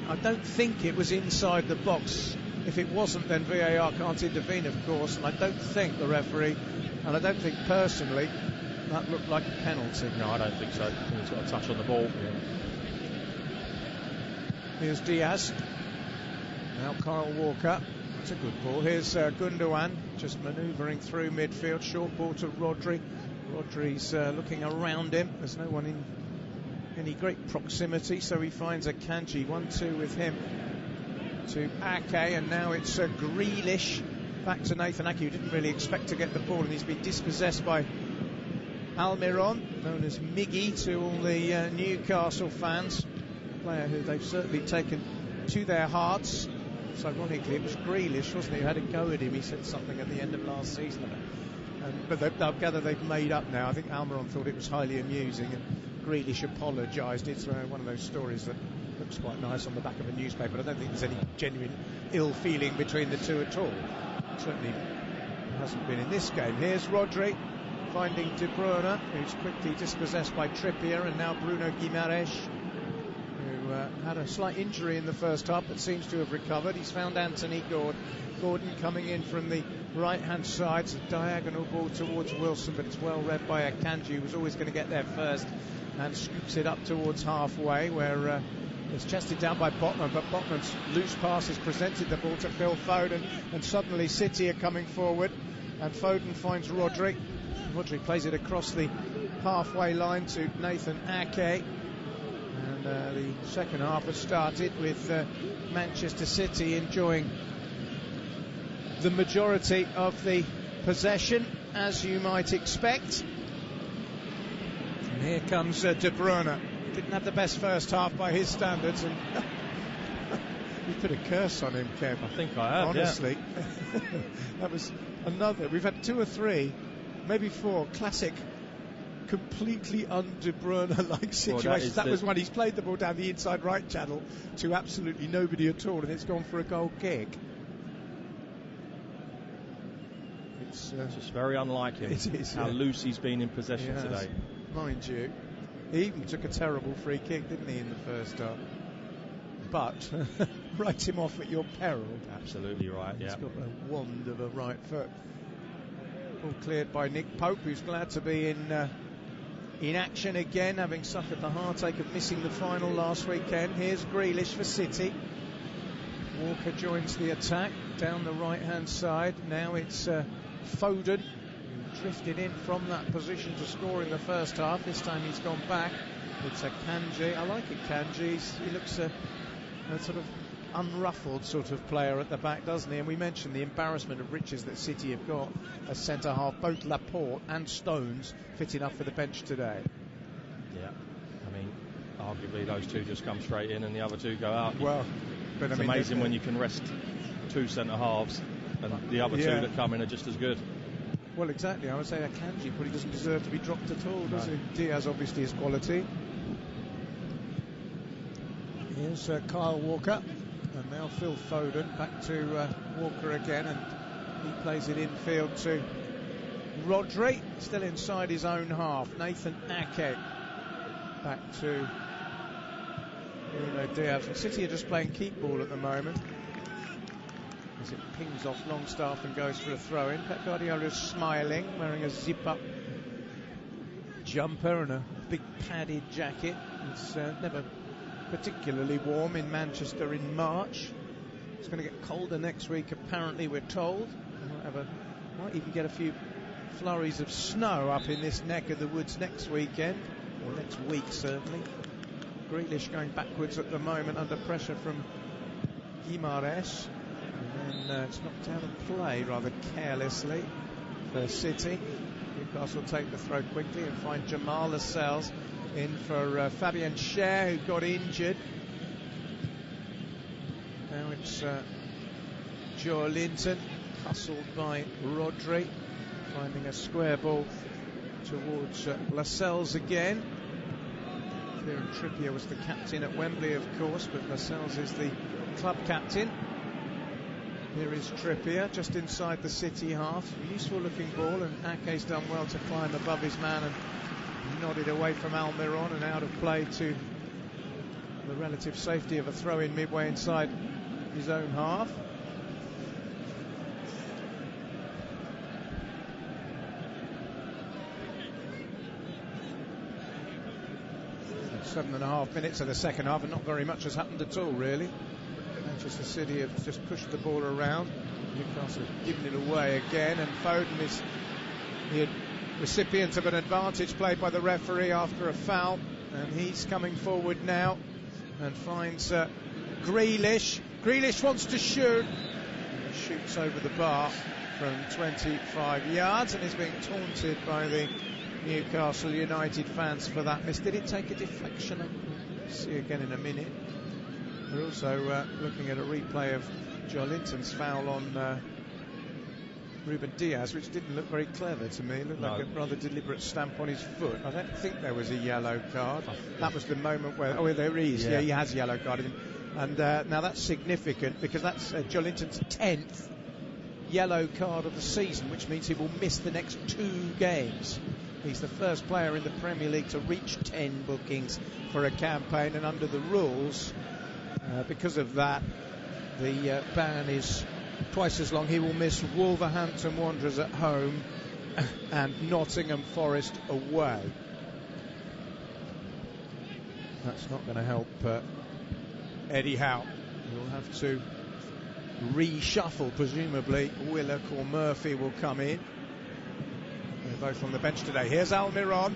I don't think it was inside the box. If it wasn't, then VAR can't intervene, of course, and I don't think the referee, and I don't think personally, that looked like a penalty. No, I don't think so. I think he's got a touch on the ball. Yeah. Here's Diaz. Now Kyle Walker. That's a good ball. Here's Gundogan just manoeuvring through midfield. Short ball to Rodri. Rodri's looking around him. There's no one in any great proximity, so he finds Akanji. 1-2 with him to Ake, and now it's Grealish back to Nathan Ake, who didn't really expect to get the ball, and he's been dispossessed by Almiron, known as Miggy to all the Newcastle fans. A player who they've certainly taken to their hearts. So ironically, it was Grealish, wasn't it, who had a go at him. He said something at the end of last season. But I gather they've made up now. I think Almiron thought it was highly amusing, and Grealish apologised. It's one of those stories that looks quite nice on the back of a newspaper. I don't think there's any genuine ill feeling between the two at all. Certainly hasn't been in this game. Here's Rodri finding De Bruyne, who's quickly dispossessed by Trippier, and now Bruno Guimaraes, who had a slight injury in the first half but seems to have recovered. He's found Anthony Gordon coming in from the right hand side. It's a diagonal ball towards Wilson, but it's well read by Akanji, who was always going to get there first, and scoops it up towards halfway, where it's chested down by Botman, but Botman's loose pass has presented the ball to Phil Foden, and suddenly City are coming forward, and Foden finds Rodri. Rodri plays it across the halfway line to Nathan Ake, and the second half has started with Manchester City enjoying the majority of the possession, as you might expect. And here comes De Bruyne. Didn't have the best first half by his standards, and you put a curse on him, Kev. I think I have, honestly. Yeah. That was another. We've had 2 or 3, maybe 4 classic, completely un-De Bruyne-like situations. That was when he's played the ball down the inside right channel to absolutely nobody at all, and it's gone for a goal kick. It's just very unlike him. It is, how loose he's been in possession today. Mind you, he even took a terrible free kick, didn't he, in the first half? But write him off at your peril. Absolutely right, yeah. He's got a wand of a right foot. All cleared by Nick Pope, who's glad to be in action again, having suffered the heartache of missing the final last weekend. Here's Grealish for City. Walker joins the attack down the right-hand side. Now it's Foden, who drifted in from that position to score in the first half. This time he's gone back. It's Akanji. I like Akanji. He looks a sort of unruffled sort of player at the back, doesn't he? And we mentioned the embarrassment of riches that City have got as centre-half. Both Laporte and Stones fit enough for the bench today. Yeah, I mean, arguably those two just come straight in and the other two go out. Well, but it's amazing when you can rest 2 centre-halves and the other 2 that come in are just as good. Well, exactly. I would say Akanji probably doesn't deserve to be dropped at all, does he? Diaz obviously is quality. Here's Kyle Walker, and now Phil Foden back to Walker again, and he plays it infield to Rodri, still inside his own half. Nathan Ake back to Bruno Diaz. And City are just playing keep ball at the moment, as it pings off Longstaff and goes for a throw-in. Pep Guardiola is smiling, wearing a zip-up jumper and a big padded jacket. It's never particularly warm in Manchester in March. It's going to get colder next week, apparently, we're told. Might even get a few flurries of snow up in this neck of the woods next weekend, or next week certainly. Grealish going backwards at the moment under pressure from Guimaraes, and then it's knocked out of play rather carelessly for City. Newcastle take the throw quickly and find Jamal Lascelles in for Fabian Schär, who got injured. Now it's Joe Linton, hustled by Rodri, finding a square ball towards Lascelles again. Kieran Trippier was the captain at Wembley, of course, but Lascelles is the club captain. Here is Trippier, just inside the City half. Useful looking ball, and Ake's done well to climb above his man and nodded away from Almiron and out of play to the relative safety of a throw-in midway inside his own half. Seven and a half minutes of the second half, and not very much has happened at all, really. Manchester City have just pushed the ball around. Newcastle have given it away again, and Foden is the recipient of an advantage played by the referee after a foul, and he's coming forward now and finds Grealish. Grealish wants to shoot. He shoots over the bar from 25 yards and is being taunted by the Newcastle United fans for that miss. Did it take a deflection? We'll see again in a minute. We're also looking at a replay of Joe Linton's foul on Ruben Diaz, which didn't look very clever to me. It looked like a rather deliberate stamp on his foot. I don't think there was a yellow card. That was the moment where... Oh, there is. Yeah, he has yellow carded him. And now that's significant, because that's Joe Linton's 10th yellow card of the season, which means he will miss the next 2 games. He's the first player in the Premier League to reach 10 bookings for a campaign, and under the rules, because of that, the ban is twice as long. He will miss Wolverhampton Wanderers at home and Nottingham Forest away. That's not going to help Eddie Howe. He'll have to reshuffle, presumably. Willock or Murphy will come in. They're both on the bench today. Here's Almiron.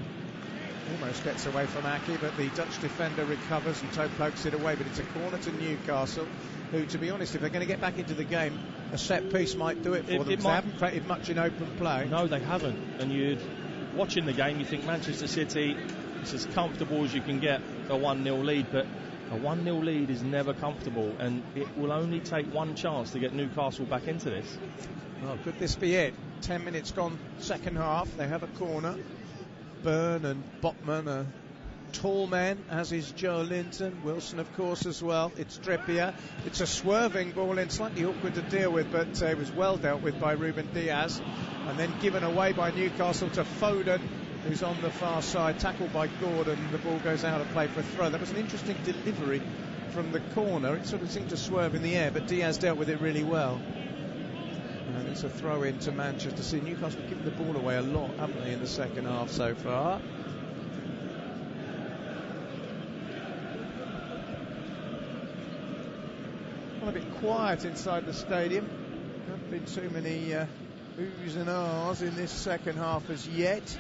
Almost gets away from Ake, but the Dutch defender recovers and toe pokes it away. But it's a corner to Newcastle, who, to be honest, if they're going to get back into the game, a set piece might do it for them. They haven't created much in open play. No, they haven't. And watching the game, you think Manchester City is as comfortable as you can get a 1-0 lead, but a 1-0 lead is never comfortable, and it will only take one chance to get Newcastle back into this. Well, could this be it? 10 minutes gone, second half. They have a corner. Byrne and Botman are tall men, as is Joe Linton. Wilson, of course, as well. It's Trippier. It's a swerving ball in, slightly awkward to deal with, but it was well dealt with by Ruben Diaz. And then given away by Newcastle to Foden, who's on the far side, tackled by Gordon. The ball goes out of play for a throw. That was an interesting delivery from the corner. It sort of seemed to swerve in the air, but Diaz dealt with it really well. And it's a throw in to Manchester City. Newcastle have given the ball away a lot, haven't they, in the second half so far? Well, a bit quiet inside the stadium. Haven't been too many oohs and ahs in this second half as yet.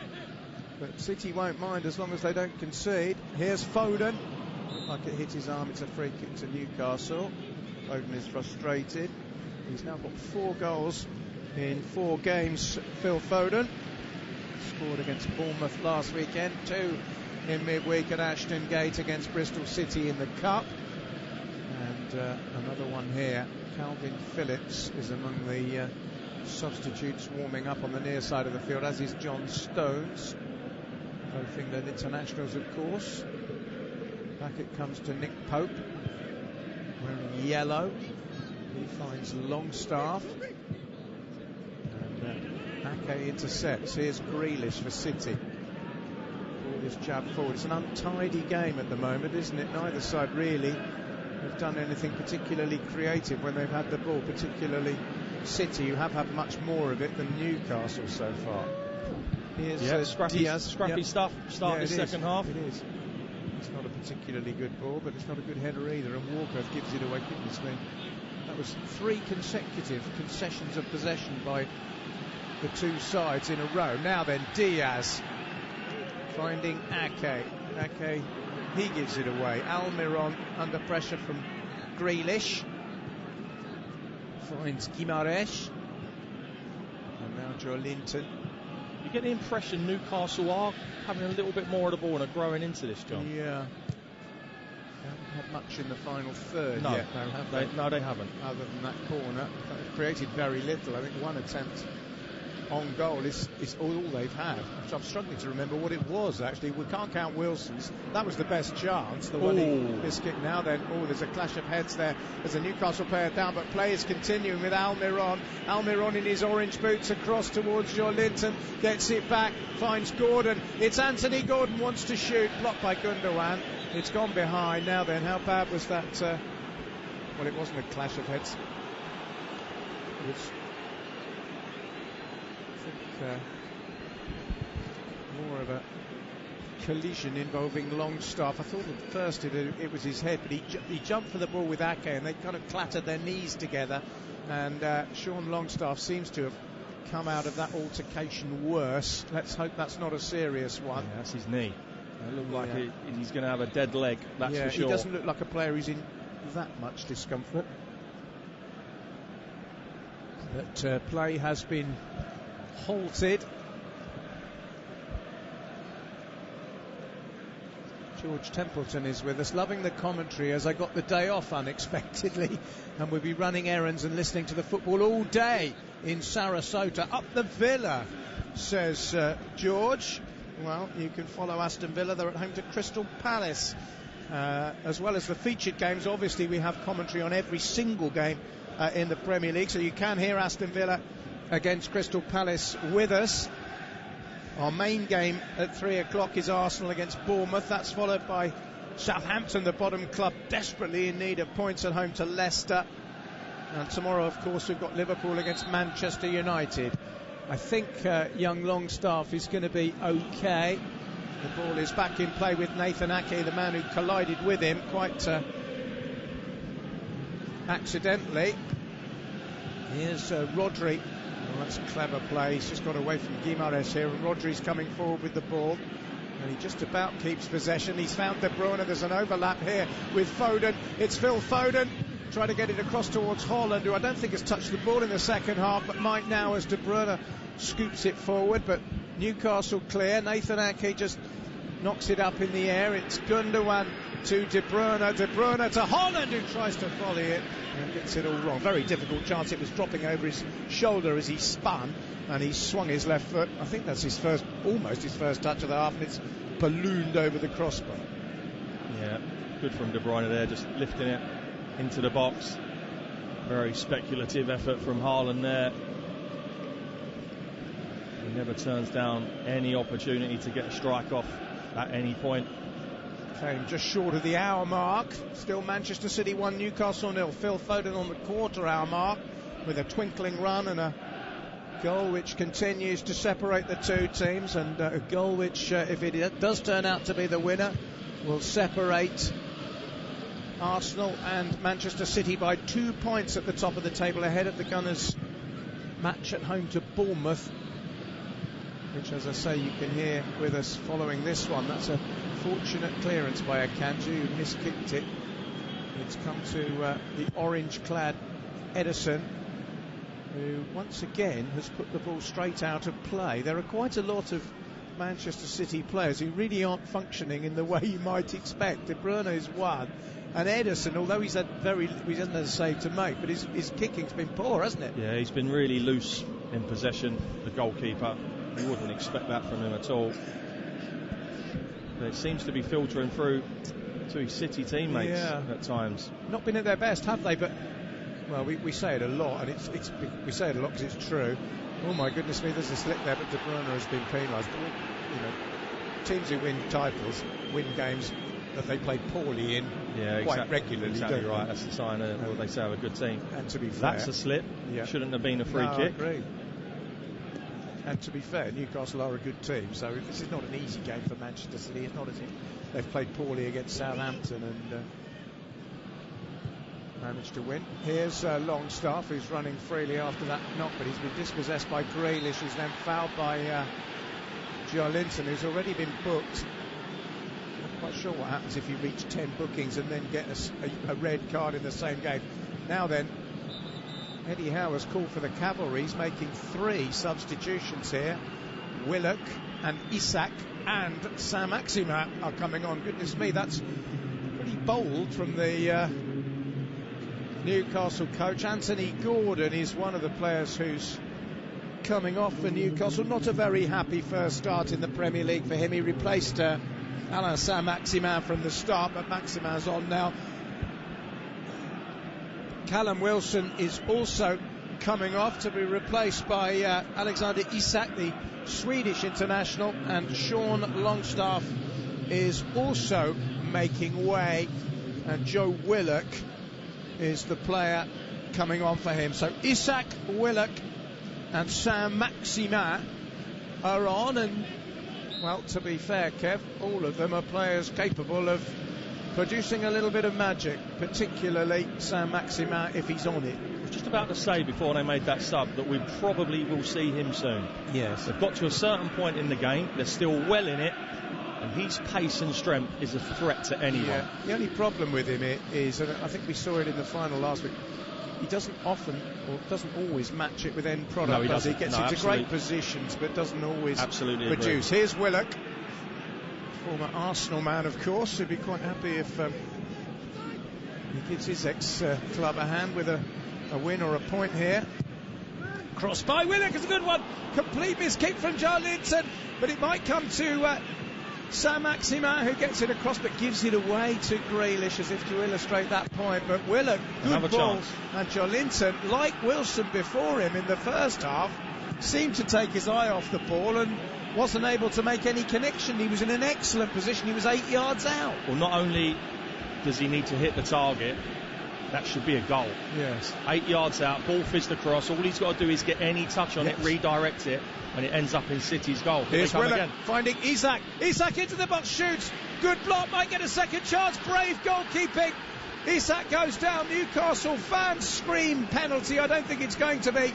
But City won't mind as long as they don't concede. Here's Foden. Like it hit his arm, it's a free kick to Newcastle. Foden is frustrated. He's now got 4 goals in 4 games, Phil Foden. Scored against Bournemouth last weekend, 2 in midweek at Ashton Gate against Bristol City in the Cup. And another one here. Calvin Phillips is among the substitutes warming up on the near side of the field, as is John Stones. Both England internationals, of course. Back it comes to Nick Pope, wearing yellow. He finds Longstaff, and Ake intercepts. Here's Grealish for City. All this jab forward. It's an untidy game at the moment, isn't it? Neither side really have done anything particularly creative when they've had the ball, particularly City, who have had much more of it than Newcastle so far. Here's scrappy stuff. Start the second half. It is. It's not a particularly good ball, but it's not a good header either, and Walker gives it away. Goodness me. That was 3 consecutive concessions of possession by the two sides in a row. Now then, Diaz finding Ake. Ake, he gives it away. Almiron under pressure from Grealish. Finds Guimaraes. And now Joelinton. You get the impression Newcastle are having a little bit more of the ball and are growing into this, John. Yeah. They haven't had much in the final third yet, though, have they? No, they haven't. Other than that corner. They've created very little. I think one attempt on goal is all they've had. I'm struggling to remember what it was, actually. We can't count Wilson's. That was the best chance, the one he missed kick. Now then, there's a clash of heads there. There's a Newcastle player down, but play is continuing with Almiron. Almiron in his orange boots across towards Joelinton. Gets it back, finds Gordon. It's Anthony Gordon, wants to shoot. Blocked by Gundogan. It's gone behind. Now then, how bad was that? Well, it wasn't a clash of heads. It was... more of a collision involving Longstaff. I thought at first it was his head, but he jumped for the ball with Ake and they kind of clattered their knees together, and Sean Longstaff seems to have come out of that altercation worse. Let's hope that's not a serious one. Yeah, that's his knee. It looks like he's going to have a dead leg, that's for sure. He doesn't look like a player who's in that much discomfort. But play has been halted. George Templeton is with us, loving the commentary as I got the day off unexpectedly, and we'll be running errands and listening to the football all day in Sarasota. Up the Villa, says George. Well, you can follow Aston Villa. They're at home to Crystal Palace. As well as the featured games, obviously we have commentary on every single game in the Premier League, so you can hear Aston Villa against Crystal Palace with us. Our main game at 3 o'clock is Arsenal against Bournemouth. That's followed by Southampton, the bottom club, desperately in need of points at home to Leicester. And tomorrow, of course, we've got Liverpool against Manchester United. I think young Longstaff is going to be okay. The ball is back in play with Nathan Ake, the man who collided with him quite accidentally. Here's Rodri. Well, that's a clever play. He's just got away from Guimaraes here, and Rodri's coming forward with the ball, and he just about keeps possession. He's found De Bruyne. There's an overlap here with Foden. It's Phil Foden trying to get it across towards Haaland, who I don't think has touched the ball in the second half, but might now as De Bruyne scoots it forward. But Newcastle clear. Nathan Ake just knocks it up in the air. It's Gundogan to De Bruyne. De Bruyne to Haaland, who tries to volley it and gets it all wrong. Very difficult chance. It was dropping over his shoulder as he spun, and he swung his left foot. I think that's almost his first touch of the half, and it's ballooned over the crossbar. Yeah, good from De Bruyne there, just lifting it into the box. Very speculative effort from Haaland there. He never turns down any opportunity to get a strike off at any point. Came just short of the hour mark. Still Manchester City 1, Newcastle 0. Phil Foden on the quarter hour mark with a twinkling run and a goal which continues to separate the two teams, and a goal which, if it does turn out to be the winner, will separate Arsenal and Manchester City by 2 points at the top of the table, ahead of the Gunners' match at home to Bournemouth, which, as I say, you can hear with us following this one. That's a fortunate clearance by Akanji, who miskicked it. It's come to the orange-clad Ederson, who once again has put the ball straight out of play. There are quite a lot of Manchester City players who really aren't functioning in the way you might expect. De Bruyne is one, and Ederson, although he hasn't had a save to make, but his kicking's been poor, hasn't it? Yeah, he's been really loose in possession, the goalkeeper. You wouldn't expect that from him at all. But it seems to be filtering through to his City teammates at times. Not been at their best, have they? But, well, we say it a lot, and we say it a lot because it's true. Oh my goodness me, there's a slip there, but De Bruyne has been penalised. But, teams who win titles win games that they play poorly in quite regularly. Exactly right. That's the sign of they say of a good team. And to be fair, that's a slip. Shouldn't have been a free kick. I agree. And to be fair, Newcastle are a good team, so this is not an easy game for Manchester City. It's not as if they've played poorly against Southampton and managed to win. Here's Longstaff, who's running freely after that knock, but he's been dispossessed by Grealish, who's then fouled by Joelinton, who's already been booked. Not quite sure what happens if you reach 10 bookings and then get a red card in the same game. Now then, Eddie Howe has called for the cavalry. He's making 3 substitutions here. Willock and Isak and Saint-Maximin are coming on. Goodness me, that's pretty bold from the Newcastle coach. Anthony Gordon is one of the players who's coming off for Newcastle. Not a very happy first start in the Premier League for him. He replaced Alain Saint-Maximin from the start, but Maximin's on now. Callum Wilson is also coming off to be replaced by Alexander Isak, the Swedish international, and Sean Longstaff is also making way, and Joe Willock is the player coming on for him. So Isak, Willock and Saint-Maximin are on, and well, to be fair, Kev, all of them are players capable of producing a little bit of magic, particularly Saint-Maximin if he's on it. I was just about to say before they made that sub that we probably will see him soon. Yes. They've got to a certain point in the game, they're still well in it, and his pace and strength is a threat to anyone. Yeah. The only problem with him is, and I think we saw it in the final last week, he doesn't often or doesn't always match it with end product. No, he doesn't. He gets into great positions but doesn't always produce. Agree. Here's Willock, former Arsenal man, of course, who'd be quite happy if he gives his ex-club a hand with a win or a point here. Cross by Willock is a good one. Complete miskick from Joelinton, but it might come to Saint-Maximin, who gets it across but gives it away to Grealish as if to illustrate that point. But Willock, good ball, and Joelinton, like Wilson before him in the first half, seemed to take his eye off the ball and wasn't able to make any connection. He was in an excellent position. He was 8 yards out. Well, not only does he need to hit the target, that should be a goal. Yes. 8 yards out, ball fizzed across. All he's got to do is get any touch on it, redirect it, and it ends up in City's goal. Here's Willock finding Isak. Isak into the box, shoots. Good block, might get a second chance. Brave goalkeeping. Isak goes down. Newcastle fans scream penalty. I don't think it's going to be.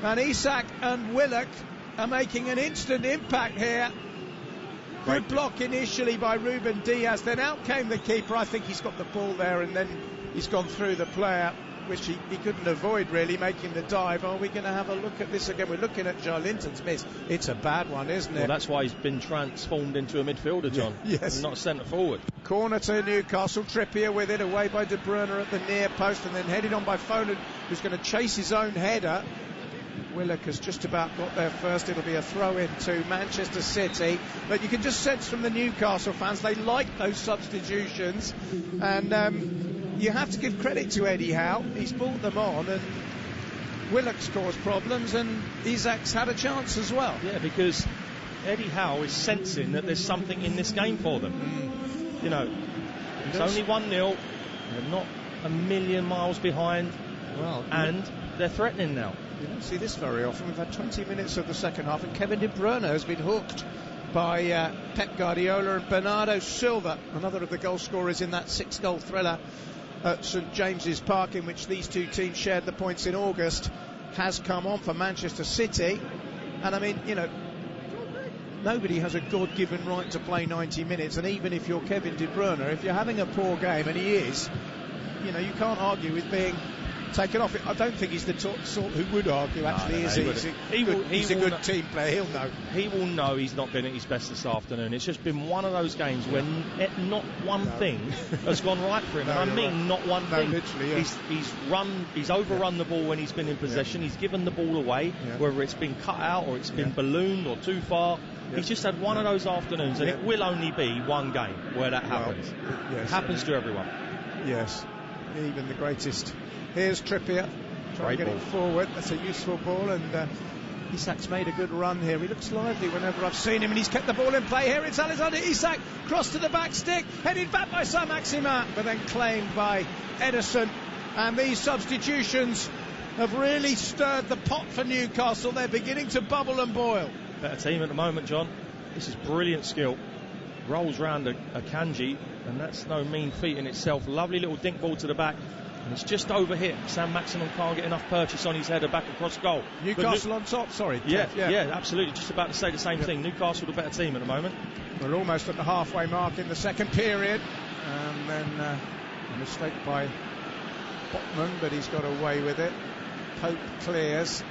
And Isak and Willock are making an instant impact here. Good block initially by Ruben Diaz, then out came the keeper. I think he's got the ball there, and then he's gone through the player, which he couldn't avoid really, making the dive. Are we going to have a look at this again? We're looking at Joelinton's miss. It's a bad one, isn't it? Well, that's why he's been transformed into a midfielder, John. Yes. Not a centre forward. Corner to Newcastle. Trippier with it, away by De Bruyne at the near post, and then headed on by Foden, who's going to chase his own header. Willock has just about got there first. It'll be a throw-in to Manchester City. But you can just sense from the Newcastle fans, they like those substitutions. And you have to give credit to Eddie Howe. He's brought them on, and Willock's caused problems, and Isak's had a chance as well. Yeah, because Eddie Howe is sensing that there's something in this game for them. You know, it's only 1-0. They're not a million miles behind. Well, and they're threatening now. You don't see this very often. We've had 20 minutes of the second half, and Kevin De Bruyne has been hooked by Pep Guardiola, and Bernardo Silva, another of the goal scorers in that 6-goal thriller at St James's Park, in which these two teams shared the points in August, has come on for Manchester City. And I mean, you know, nobody has a God-given right to play 90 minutes, and even if you're Kevin De Bruyne, if you're having a poor game, and he is, you know, you can't argue with being taken off. I don't think he's the sort who would argue, actually, is he? He's a good team player, he'll know. He will know he's not been at his best this afternoon. It's just been one of those games where not one thing has gone right for him. And I mean not one thing. Literally, yeah. He's overrun the ball when he's been in possession. He's given the ball away, whether it's been cut out or it's been ballooned or too far. He's just had one of those afternoons, and it will only be one game where that happens. It happens to everyone. Yes, even the greatest. Here's Trippier, trying to get it forward. That's a useful ball, and Isak's made a good run here. He looks lively whenever I've seen him, and he's kept the ball in play. Here it's Alexander Isak, cross to the back stick, headed back by Saint-Maximin, but then claimed by Ederson. And these substitutions have really stirred the pot for Newcastle. They're beginning to bubble and boil. Better team at the moment, John. This is brilliant skill. Rolls round a Kanji, and that's no mean feat in itself. Lovely little dink ball to the back. And it's just over hit. Sam Maximin can't get enough purchase on his header back across goal. Newcastle on top, sorry. Yeah, absolutely. Just about to say the same thing. Newcastle the better team at the moment. We're almost at the halfway mark in the second period. And then a mistake by Botman, but he's got away with it. Pope clears.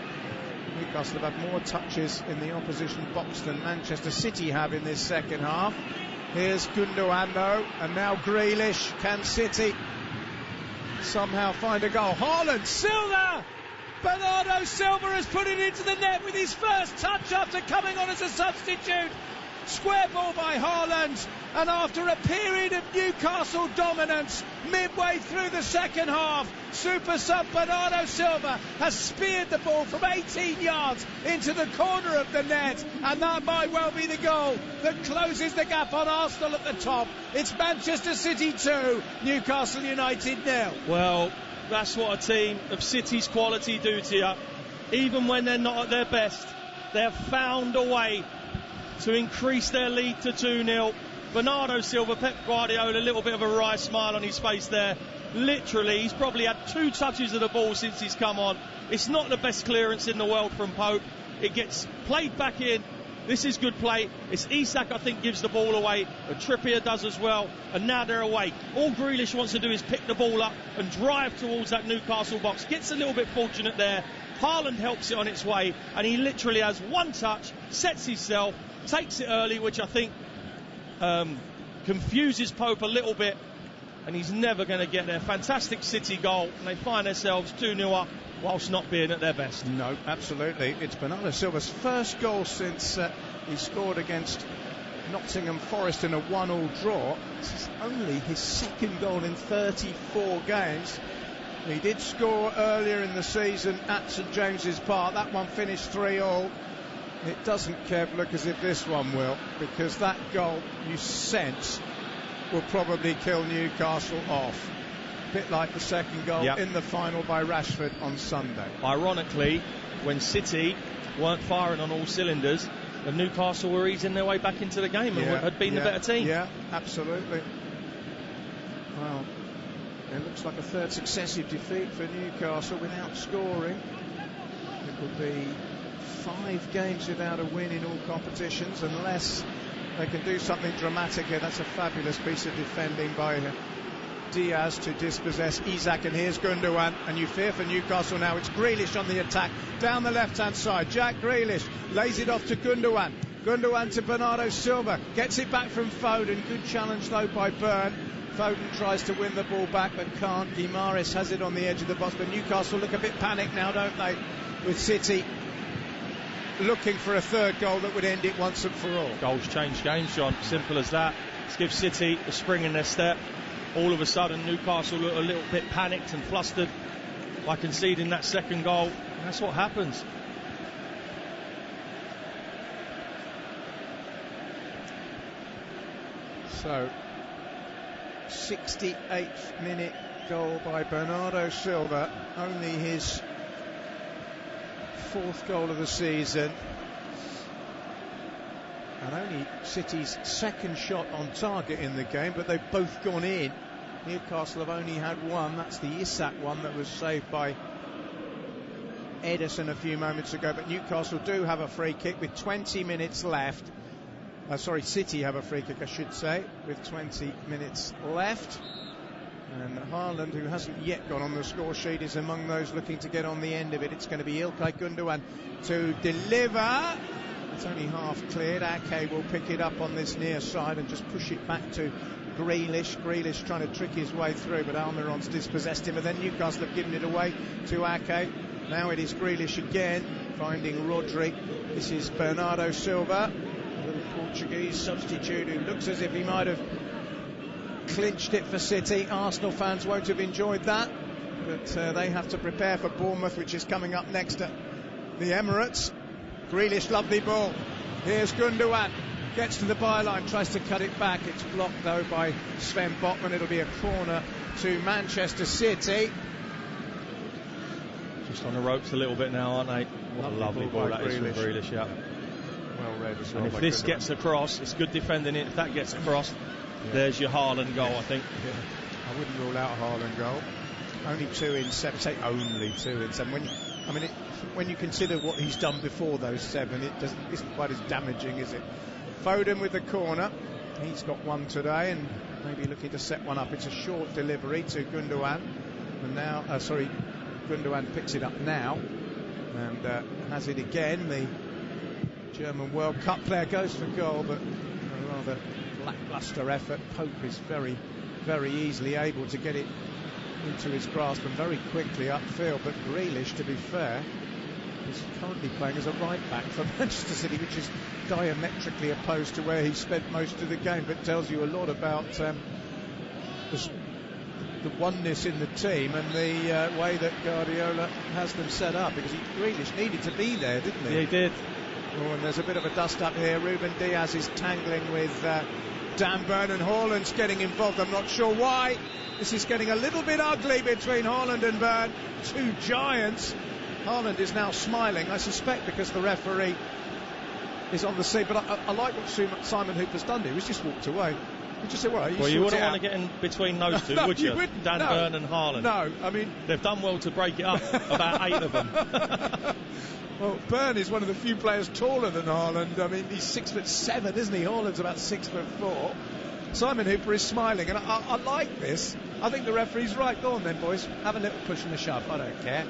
Newcastle have had more touches in the opposition box than Manchester City have in this second half. Here's Gundogan though, and now Grealish. Can City somehow find a goal? Haaland, Silva! Bernardo Silva has put it into the net with his first touch after coming on as a substitute. Square ball by Haaland, and after a period of Newcastle dominance, midway through the second half, super sub Bernardo Silva has speared the ball from 18 yards into the corner of the net, and that might well be the goal that closes the gap on Arsenal at the top. It's Manchester City 2, Newcastle United 0. Well, that's what a team of City's quality do to you. Even when they're not at their best, they have found a way to increase their lead to 2-0. Bernardo Silva, Pep Guardiola, a little bit of a wry smile on his face there. Literally, he's probably had 2 touches of the ball since he's come on. It's not the best clearance in the world from Pope. It gets played back in. This is good play. It's Isak, I think, gives the ball away. And Trippier does as well. And now they're away. All Grealish wants to do is pick the ball up and drive towards that Newcastle box. Gets a little bit fortunate there. Haaland helps it on its way. And he literally has one touch, sets himself, takes it early, which I think confuses Pope a little bit, and he's never going to get there. Fantastic City goal, and they find themselves 2-0 up whilst not being at their best. No, absolutely. It's Bernardo Silva's first goal since he scored against Nottingham Forest in a 1-1 draw. This is only his second goal in 34 games. He did score earlier in the season at St James's Park. That one finished 3-3. It doesn't, Kev, look as if this one will, because that goal, you sense, will probably kill Newcastle off. A bit like the second goal in the final by Rashford on Sunday. Ironically, when City weren't firing on all cylinders, and Newcastle were easing their way back into the game and had been the better team. Yeah, absolutely. Well, it looks like a third successive defeat for Newcastle without scoring. It will be 5 games without a win in all competitions, unless they can do something dramatic here. That's a fabulous piece of defending by Diaz to dispossess Isak, and here's Gundogan, and you fear for Newcastle now. It's Grealish on the attack down the left hand side. Jack Grealish lays it off to Gundogan. Gundogan to Bernardo Silva, gets it back from Foden. Good challenge though by Byrne. Foden tries to win the ball back but can't. Guimares has it on the edge of the box, but Newcastle look a bit panicked now, don't they, with City looking for a third goal that would end it once and for all. Goals change games, John. Simple as that. Let's give City a spring in their step. All of a sudden Newcastle look a little bit panicked and flustered by conceding that second goal, and that's what happens. So 68th minute goal by Bernardo Silva, only his 4th goal of the season, and only City's second shot on target in the game, but they've both gone in. Newcastle have only had one. That's the Isak one that was saved by Ederson a few moments ago, but Newcastle do have a free kick with 20 minutes left. City have a free kick, I should say, with 20 minutes left. And Haaland, who hasn't yet got on the score sheet, is among those looking to get on the end of it. It's going to be Ilkay Gundogan to deliver. It's only half cleared. Ake will pick it up on this near side and just push it back to Grealish. Grealish trying to trick his way through, but Almiron's dispossessed him, and then Newcastle have given it away to Ake. Now it is Grealish again, finding Rodri. This is Bernardo Silva, a little Portuguese substitute who looks as if he might have clinched it for City. Arsenal fans won't have enjoyed that, but they have to prepare for Bournemouth, which is coming up next at the Emirates. Grealish, lovely ball. Here's Gundogan, gets to the byline, tries to cut it back. It's blocked though by Sven Botman. It'll be a corner to Manchester City. Just on the ropes a little bit now, aren't they? What a lovely ball that is from Grealish, yeah. Well read as well. And if this gets across, it's good defending it. If that gets across, there's your Haaland goal, I think. Yeah. I wouldn't rule out a Haaland goal. only 2 in 7. Say only 2 in 7. When you consider what he's done before those 7, isn't quite as damaging, is it? Foden with the corner. He's got one today, and maybe looking to set one up. It's a short delivery to Gundogan, and now, Gundogan picks it up now, and has it again. The German World Cup player goes for goal, but a rather lacklustre effort. Pope is very, very easily able to get it into his grasp and very quickly upfield. But Grealish, to be fair, is currently playing as a right back for Manchester City, which is diametrically opposed to where he spent most of the game, but tells you a lot about the oneness in the team and the way that Guardiola has them set up, because Grealish needed to be there, didn't he? Yeah, he did. Oh, and there's a bit of a dust-up here. Ruben Diaz is tangling with Dan Burn, and Haaland's getting involved. I'm not sure why. This is getting a little bit ugly between Haaland and Burn. 2 giants. Haaland is now smiling, I suspect because the referee is on the scene. But I like what Simon Hooper's done here. He's just walked away. He just said, well, you wouldn't want to get in between those two, no, would you? Dan no. Burn and Haaland. No, I mean... They've done well to break it up, about 8 of them. Well, Burn is one of the few players taller than Haaland. I mean, he's 6'7", isn't he? Haaland's about 6'4". Simon Hooper is smiling, and I like this. I think the referee's right. Go on then, boys. Have a little push and a shove. I don't care.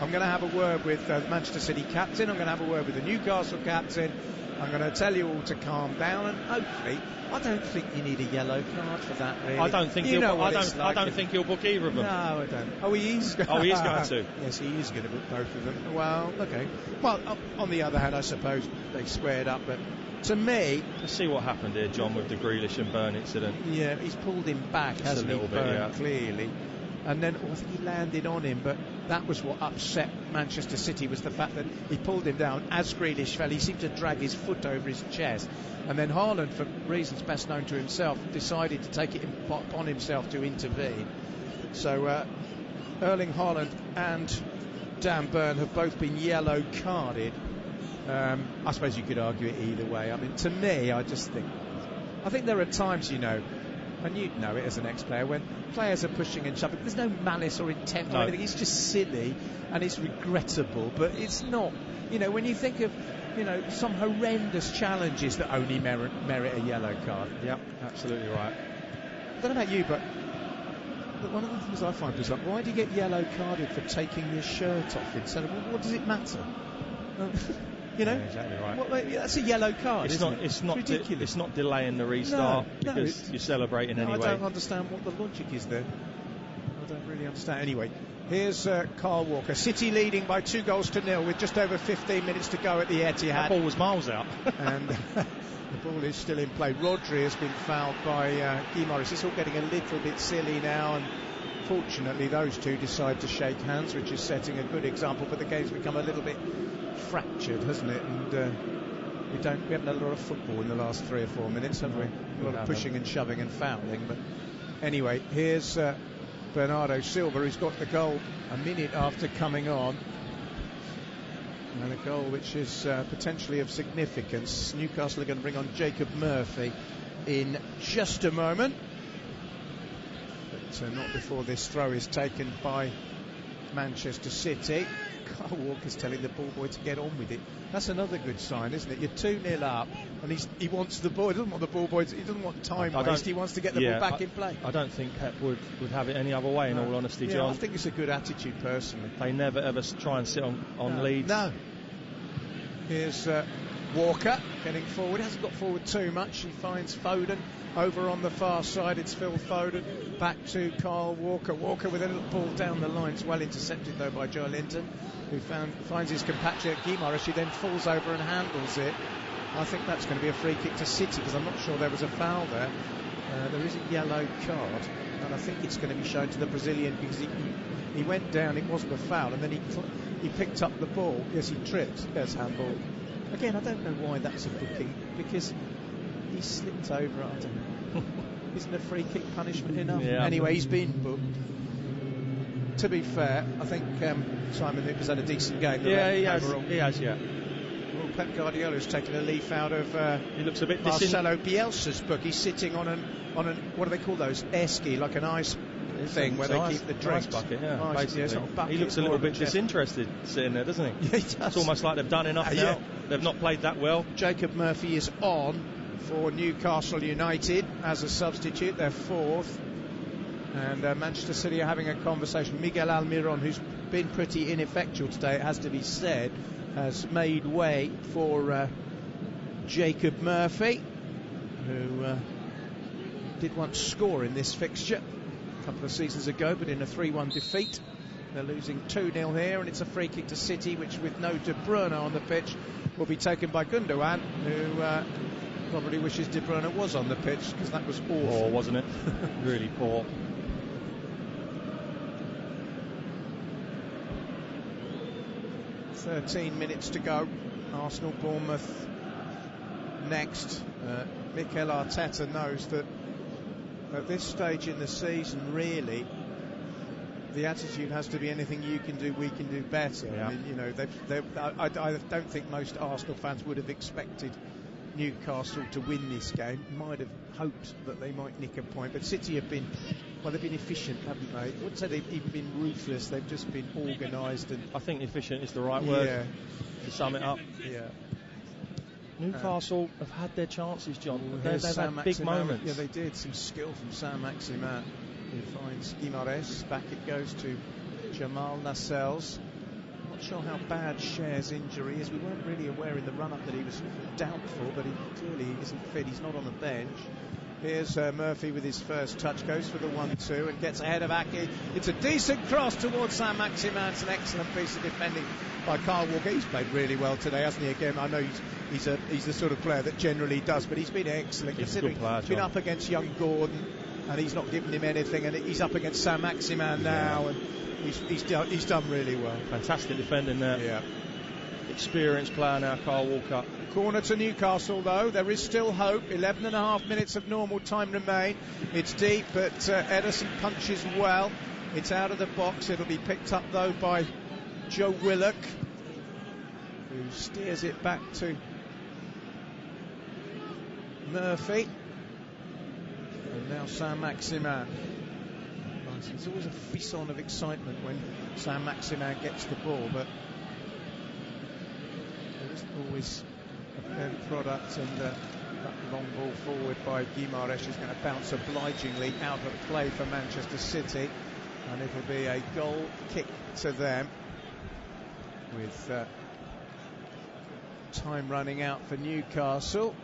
I'm going to have a word with the Manchester City captain. I'm going to have a word with the Newcastle captain. I'm going to tell you all to calm down, and hopefully, I don't think you need a yellow card for that. Really, I don't think I don't think he'll book either of them. No, I don't. Oh, he is. Oh, he is going to. Yes, he is going to book both of them. Well, okay. Well, on the other hand, I suppose they squared up, but to me, let's see what happened here, John, with the Grealish and Burn incident. Yeah, he's pulled him back, hasn't he? Burn, clearly. And then I think he landed on him, but that was what upset Manchester City, was the fact that he pulled him down. As Grealish fell, he seemed to drag his foot over his chest, and then Haaland, for reasons best known to himself, decided to take it upon himself to intervene. So Erling Haaland and Dan Burn have both been yellow carded. I suppose you could argue it either way. I mean, to me, I think there are times, and you'd know it as an ex-player, when players are pushing and shoving, there's no malice or intent or anything. It's just silly and it's regrettable, but it's not. When you think of some horrendous challenges that only merit a yellow card. Yep, absolutely right. I don't know about you, but one of the things I find bizarre, why do you get yellow carded for taking your shirt off instead of, what does it matter? Yeah, exactly right. That's a yellow card. It's not ridiculous. It's not delaying the restart because you're celebrating anyway. I don't understand what the logic is there. I don't really understand. Anyway, here's Kyle Walker. City leading by 2-0 with just over 15 minutes to go at the Etihad. That ball was miles out. And the ball is still in play. Rodri has been fouled by Guy Morris. It's all getting a little bit silly now, and fortunately those two decide to shake hands, which is setting a good example. But the game's become a little bit fractured, hasn't it? And we haven't had a lot of football in the last 3 or 4 minutes, have we? A lot of pushing and shoving and fouling. But anyway, here's Bernardo Silva, who's got the goal a minute after coming on, and a goal which is potentially of significance. Newcastle are going to bring on Jacob Murphy in just a moment, but not before this throw is taken by Manchester City. Kyle Walker's telling the ball boy to get on with it. That's another good sign, isn't it? You're 2-0 up, and he wants the ball. He doesn't want the ball boy. He doesn't want time waste. He wants to get the ball back in play. I don't think Pep would have it any other way. In all honesty, John. I think it's a good attitude personally. They never ever try and sit on leads. No. Here's Walker getting forward. He hasn't got forward too much. He finds Foden over on the far side. It's Phil Foden back to Kyle Walker. Walker with a little ball down the line. It's well intercepted though by Joe Linton, who finds his compatriot Guy Morris, who then falls over and handles it. I think that's going to be a free kick to City, because I'm not sure there was a foul there. There is a yellow card, and I think it's going to be shown to the Brazilian, because he went down. It wasn't a foul, and then he picked up the ball. Yes, he tripped. There's handball. Again, I don't know why that's a booking, because he slipped over. I don't know. Isn't a free kick punishment enough? Yeah. Anyway, he's been booked. To be fair, I think Simon Hooper's had a decent game. Yeah, he has. Yeah. Well, Pep Guardiola's taken a leaf out of he looks a bit Marcelo Bielsa's book. He's sitting on an what do they call those? Air ski, like an ice thing where they keep the drinks. Nice bucket, yeah, nice, basically. Yeah, sort of bucket, he looks a little bit disinterested sitting there, doesn't he? Yeah, he does. It's almost like they've done enough now. They've not played that well. Jacob Murphy is on for Newcastle United as a substitute, their fourth. And Manchester City are having a conversation. Miguel Almiron, who's been pretty ineffectual today, it has to be said, has made way for Jacob Murphy, who did once score in this fixture a couple of seasons ago, but in a 3-1 defeat. They're losing 2-0 here, and it's a free kick to City, which, with no De Bruyne on the pitch, will be taken by Gundogan, who probably wishes De Bruyne was on the pitch, because that was awful. Poor, wasn't it? Really poor. "13 minutes to go. Arsenal, Bournemouth next." Mikel Arteta knows that at this stage in the season, really, the attitude has to be anything you can do, we can do better. Yeah. I mean, you know, I don't think most Arsenal fans would have expected Newcastle to win this game. Might have hoped that they might nick a point, but City have been, well, they've been efficient, haven't they? I wouldn't say they've even been ruthless. They've just been organised. And I think efficient is the right word to sum it up. Yeah. Newcastle have had their chances, John. They've had big Maximin, moments. Yeah, they did. Some skill from Saint-Maximin, who finds Guimarães. Back it goes to Jamal Lascelles. Not sure how bad Cher's injury is. We weren't really aware in the run-up that he was doubtful, but he clearly isn't fit. He's not on the bench. Here's Murphy with his first touch, goes for the 1-2 and gets ahead of Ake. It's a decent cross towards Saint-Maximin. It's an excellent piece of defending by Kyle Walker. He's played really well today, hasn't he? Again, I know he's the sort of player that generally does, but he's been excellent. He's a good player, he's been up against young Gordon, and he's not given him anything, and he's up against Saint-Maximin now, and he's done really well. Fantastic defending there. Yeah. Experienced player now, Kyle Walker. Corner to Newcastle, though. There is still hope. 11.5 minutes of normal time remain. It's deep, but Ederson punches well. It's out of the box. It'll be picked up, though, by Joe Willock, who steers it back to Murphy. And now Saint-Maximin. There's always a frisson of excitement when Saint-Maximin gets the ball, but there isn't always a end product, and that long ball forward by Guimarães is going to bounce obligingly out of play for Manchester City, and it'll be a goal kick to them with time running out for Newcastle.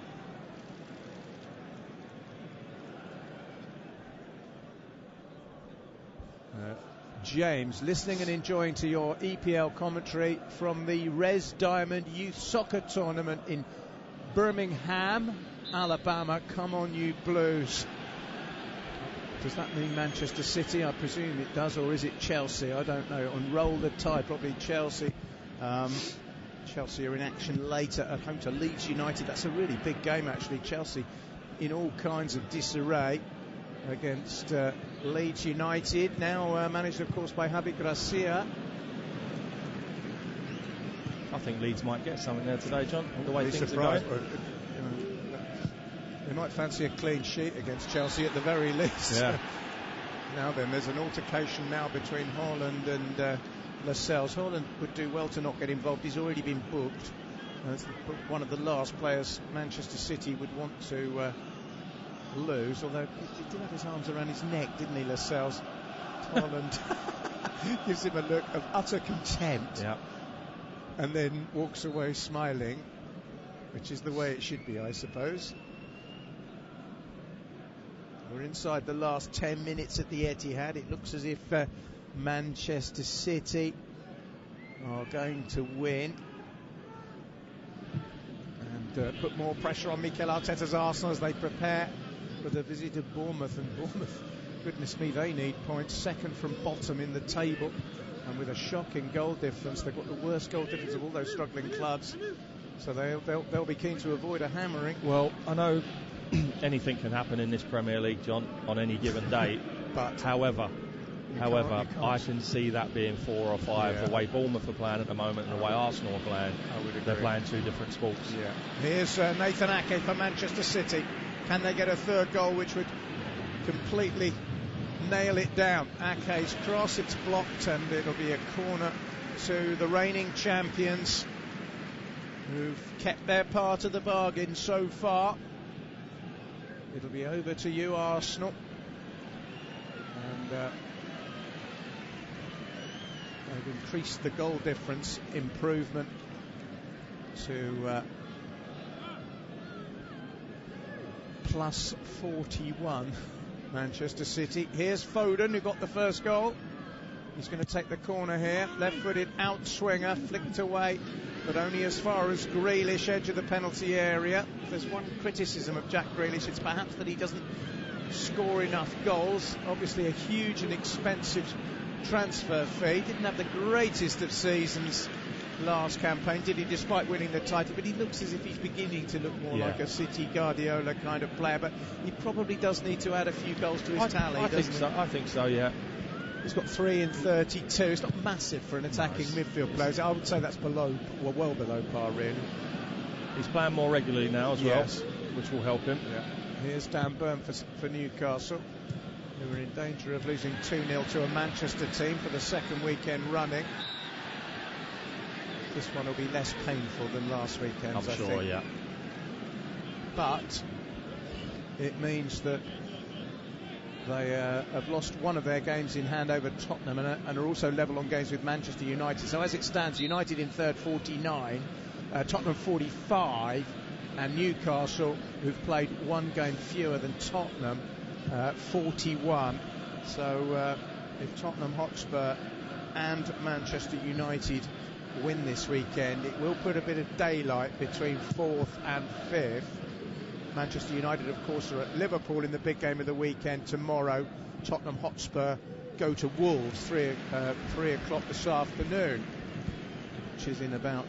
James, listening and enjoying to your EPL commentary from the Res Diamond Youth Soccer Tournament in Birmingham, Alabama. Come on, you Blues. Does that mean Manchester City? I presume it does, or is it Chelsea? I don't know. And roll the tide, probably Chelsea. Chelsea are in action later at home to Leeds United. That's a really big game, actually. Chelsea in all kinds of disarray against Leeds United, now managed, of course, by Javi Gracia. I think Leeds might get something there today, John, the way things are going. They might fancy a clean sheet against Chelsea at the very least. Yeah. Now then, there's an altercation now between Haaland and Lascelles. Haaland would do well to not get involved. He's already been booked. That's one of the last players Manchester City would want to lose, although he did have his arms around his neck, didn't he, Lascelles? Haaland gives him a look of utter contempt, and then walks away smiling, which is the way it should be, I suppose. We're inside the last 10 minutes at the Etihad. It looks as if Manchester City are going to win and put more pressure on Mikel Arteta's Arsenal as they prepare for the visit of Bournemouth. And Bournemouth, goodness me, they need points. Second from bottom in the table, and with a shocking goal difference. They've got the worst goal difference of all those struggling clubs, so they'll be keen to avoid a hammering. Well, I know anything can happen in this Premier League, John, on any given day, but however, I can see that being 4 or 5 the way Bournemouth are playing at the moment and the way Arsenal are playing. They're playing two different sports. Yeah. Here's Nathan Ake for Manchester City. Can they get a third goal, which would completely nail it down. Ake's cross, it's blocked, and it'll be a corner to the reigning champions, who've kept their part of the bargain so far. It'll be over to you, Arsenal. And they've increased the goal difference improvement to plus 41. Manchester City. Here's Foden, who got the first goal. He's going to take the corner here. Left-footed outswinger, flicked away, but only as far as Grealish, edge of the penalty area. If there's one criticism of Jack Grealish, it's perhaps that he doesn't score enough goals. Obviously a huge and expensive transfer fee. Didn't have the greatest of seasons last campaign, did he, despite winning the title? But he looks as if he's beginning to look more like a City Guardiola kind of player. But he probably does need to add a few goals to his tally, doesn't he? I think so, yeah. He's got 3 in 32. It's not massive for an attacking midfield player. I would say that's below, well below par, really. He's playing more regularly now as well, which will help him. Yeah. Here's Dan Burn for Newcastle, who are in danger of losing 2-0 to a Manchester team for the second weekend running. This one will be less painful than last weekend's, I think. I'm sure, yeah. But it means that they have lost one of their games in hand over Tottenham and are also level on games with Manchester United. So as it stands, United in third, 49, Tottenham 45, and Newcastle, who've played one game fewer than Tottenham, 41. So if Tottenham Hotspur and Manchester United win this weekend, it will put a bit of daylight between 4th and 5th. Manchester United, of course, are at Liverpool in the big game of the weekend tomorrow. Tottenham Hotspur go to Wolves 3 o'clock this afternoon, which is in about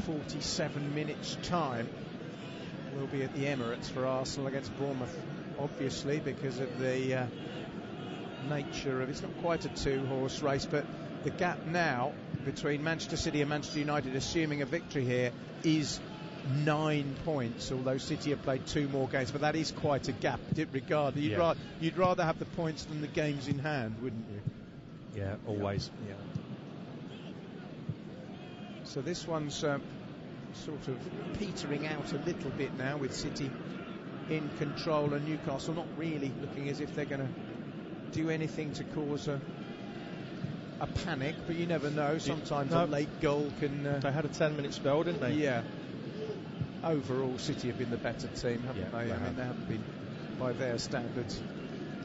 47 minutes time. We'll be at the Emirates for Arsenal against Bournemouth, obviously, because of the nature of it's not quite a 2-horse race, but the gap now between Manchester City and Manchester United, assuming a victory here, is 9 points, although City have played 2 more games, but that is quite a gap. You'd rather have the points than the games in hand, wouldn't you? Yeah, always. Yeah. So this one's sort of petering out a little bit now, with City in control and Newcastle not really looking as if they're going to do anything to cause a panic, but you never know. Sometimes a late goal can... they had a 10-minute spell, didn't they? Yeah. Overall, City have been the better team, haven't they? I mean, they haven't been, by their standards,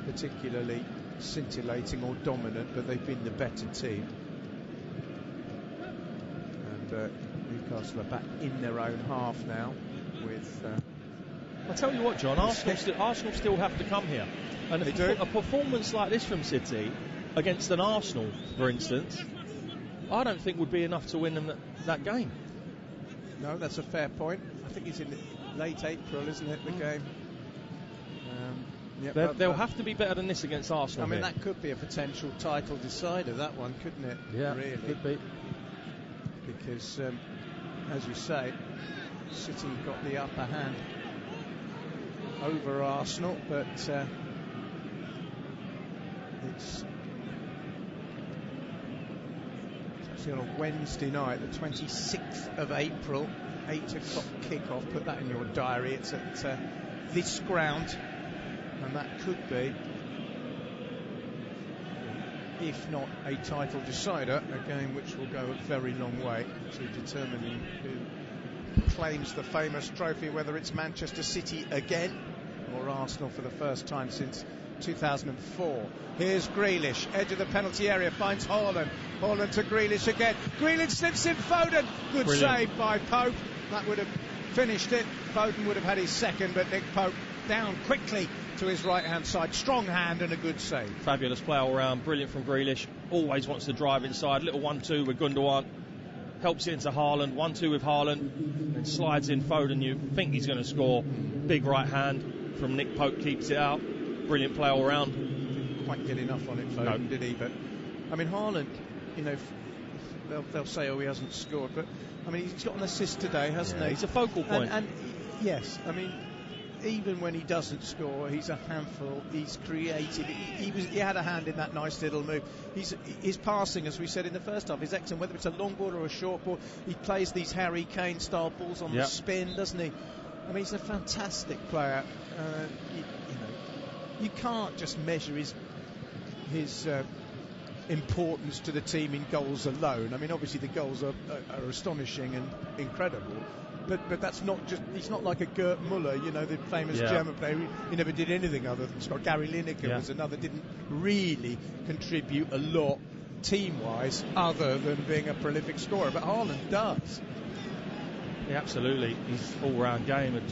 particularly scintillating or dominant, but they've been the better team. And Newcastle are back in their own half now with... I'll tell you what, John, Arsenal still have to come here. And a performance like this from City against an Arsenal, for instance, I don't think would be enough to win them that game. No, that's a fair point. I think it's in late April, isn't it, the game? They'll have to be better than this against Arsenal. I mean, that could be a potential title decider, that one, couldn't it? Yeah, really. Could be. Because, as you say, City got the upper hand over Arsenal, but it's actually on a Wednesday night, the 26th of April, 8 o'clock kick-off. Put that in your diary. It's at this ground, and that could be, if not a title decider, a game which will go a very long way to determining who claims the famous trophy, whether it's Manchester City again or Arsenal for the first time since 2004. Here's Grealish, edge of the penalty area, finds Haaland. Haaland to Grealish again. Grealish slips in Foden. Good save by Pope. That would have finished it. Foden would have had his second, but Nick Pope down quickly to his right-hand side. Strong hand and a good save. Fabulous play all round. Brilliant from Grealish. Always wants to drive inside. Little 1-2 with Gundogan. Helps it into Haaland. 1-2 with Haaland. Then slides in Foden. You think he's going to score. Big right hand from Nick Pope. Keeps it out. Brilliant play all round. Didn't quite get enough on it, Foden, did he? But, I mean, Haaland, you know, they'll say, oh, he hasn't scored. But, I mean, he's got an assist today, hasn't he? He's a focal point. And yes, I mean, even when he doesn't score, he's a handful. He's creative. He had a hand in that nice little move. His passing, as we said in the first half, is excellent. Whether it's a long ball or a short ball, he plays these Harry Kane style balls on the spin, doesn't he? I mean, he's a fantastic player. You can't just measure his importance to the team in goals alone. I mean, obviously the goals are astonishing and incredible, but that's not just. He's not like a Gerd Müller, the famous German player. He never did anything other than score. Gary Lineker was another. Didn't really contribute a lot team-wise, other than being a prolific scorer. But Haaland does. Yeah, absolutely. His all-round game. And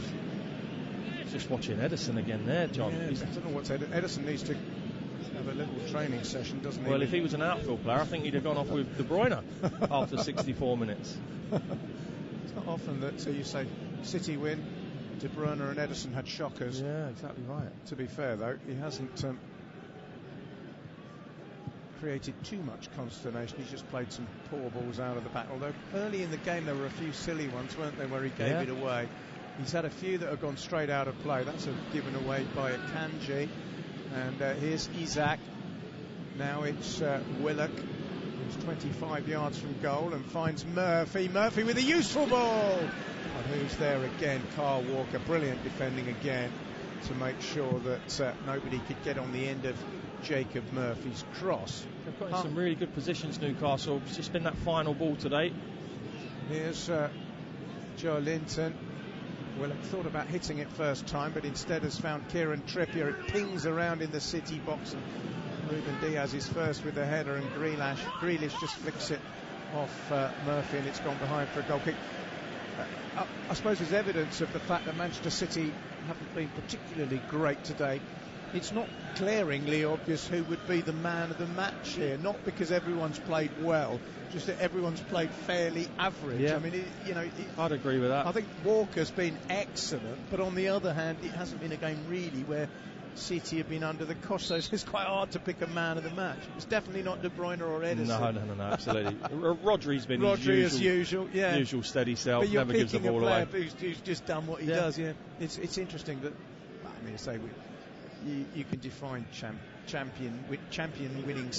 just watching Ederson again there, John. I don't know what's Ederson needs to have a little training session, doesn't he? Well, if he was an outfield player, I think he'd have gone off with De Bruyne after 64 minutes. It's not often that you say City win, De Bruyne and Ederson had shockers. Yeah, exactly right. To be fair, though, he hasn't created too much consternation. He's just played some poor balls out of the back. Although early in the game there were a few silly ones, weren't there, where he gave it away. He's had a few that have gone straight out of play. That's given away by Akanji. And here's Isak. Now it's Willock, who's 25 yards from goal and finds Murphy. Murphy with a useful ball. And who's there again? Carl Walker. Brilliant defending again to make sure that nobody could get on the end of Jacob Murphy's cross. They've got in some really good positions, Newcastle. It's just been that final ball today. Here's Joe Linton. Willock thought about hitting it first time, but instead has found Kieran Trippier. It pings around in the City box, and Ruben Diaz is first with the header, and Grealish just flicks it off Murphy, and it's gone behind for a goal kick. I suppose there's evidence of the fact that Manchester City haven't been particularly great today. It's not glaringly obvious who would be the man of the match here, not because everyone's played well, just that everyone's played fairly average. Yeah. I mean, I'd agree with that. I think Walker's been excellent, but on the other hand, it hasn't been a game really where City have been under the cosh, so it's quite hard to pick a man of the match. It's definitely not De Bruyne or Ederson. No, absolutely. Rodri's been as usual, usual steady self, but you're never gives the ball away. Who's just done what he does. Yeah, it's interesting that. I mean, you can define championship winning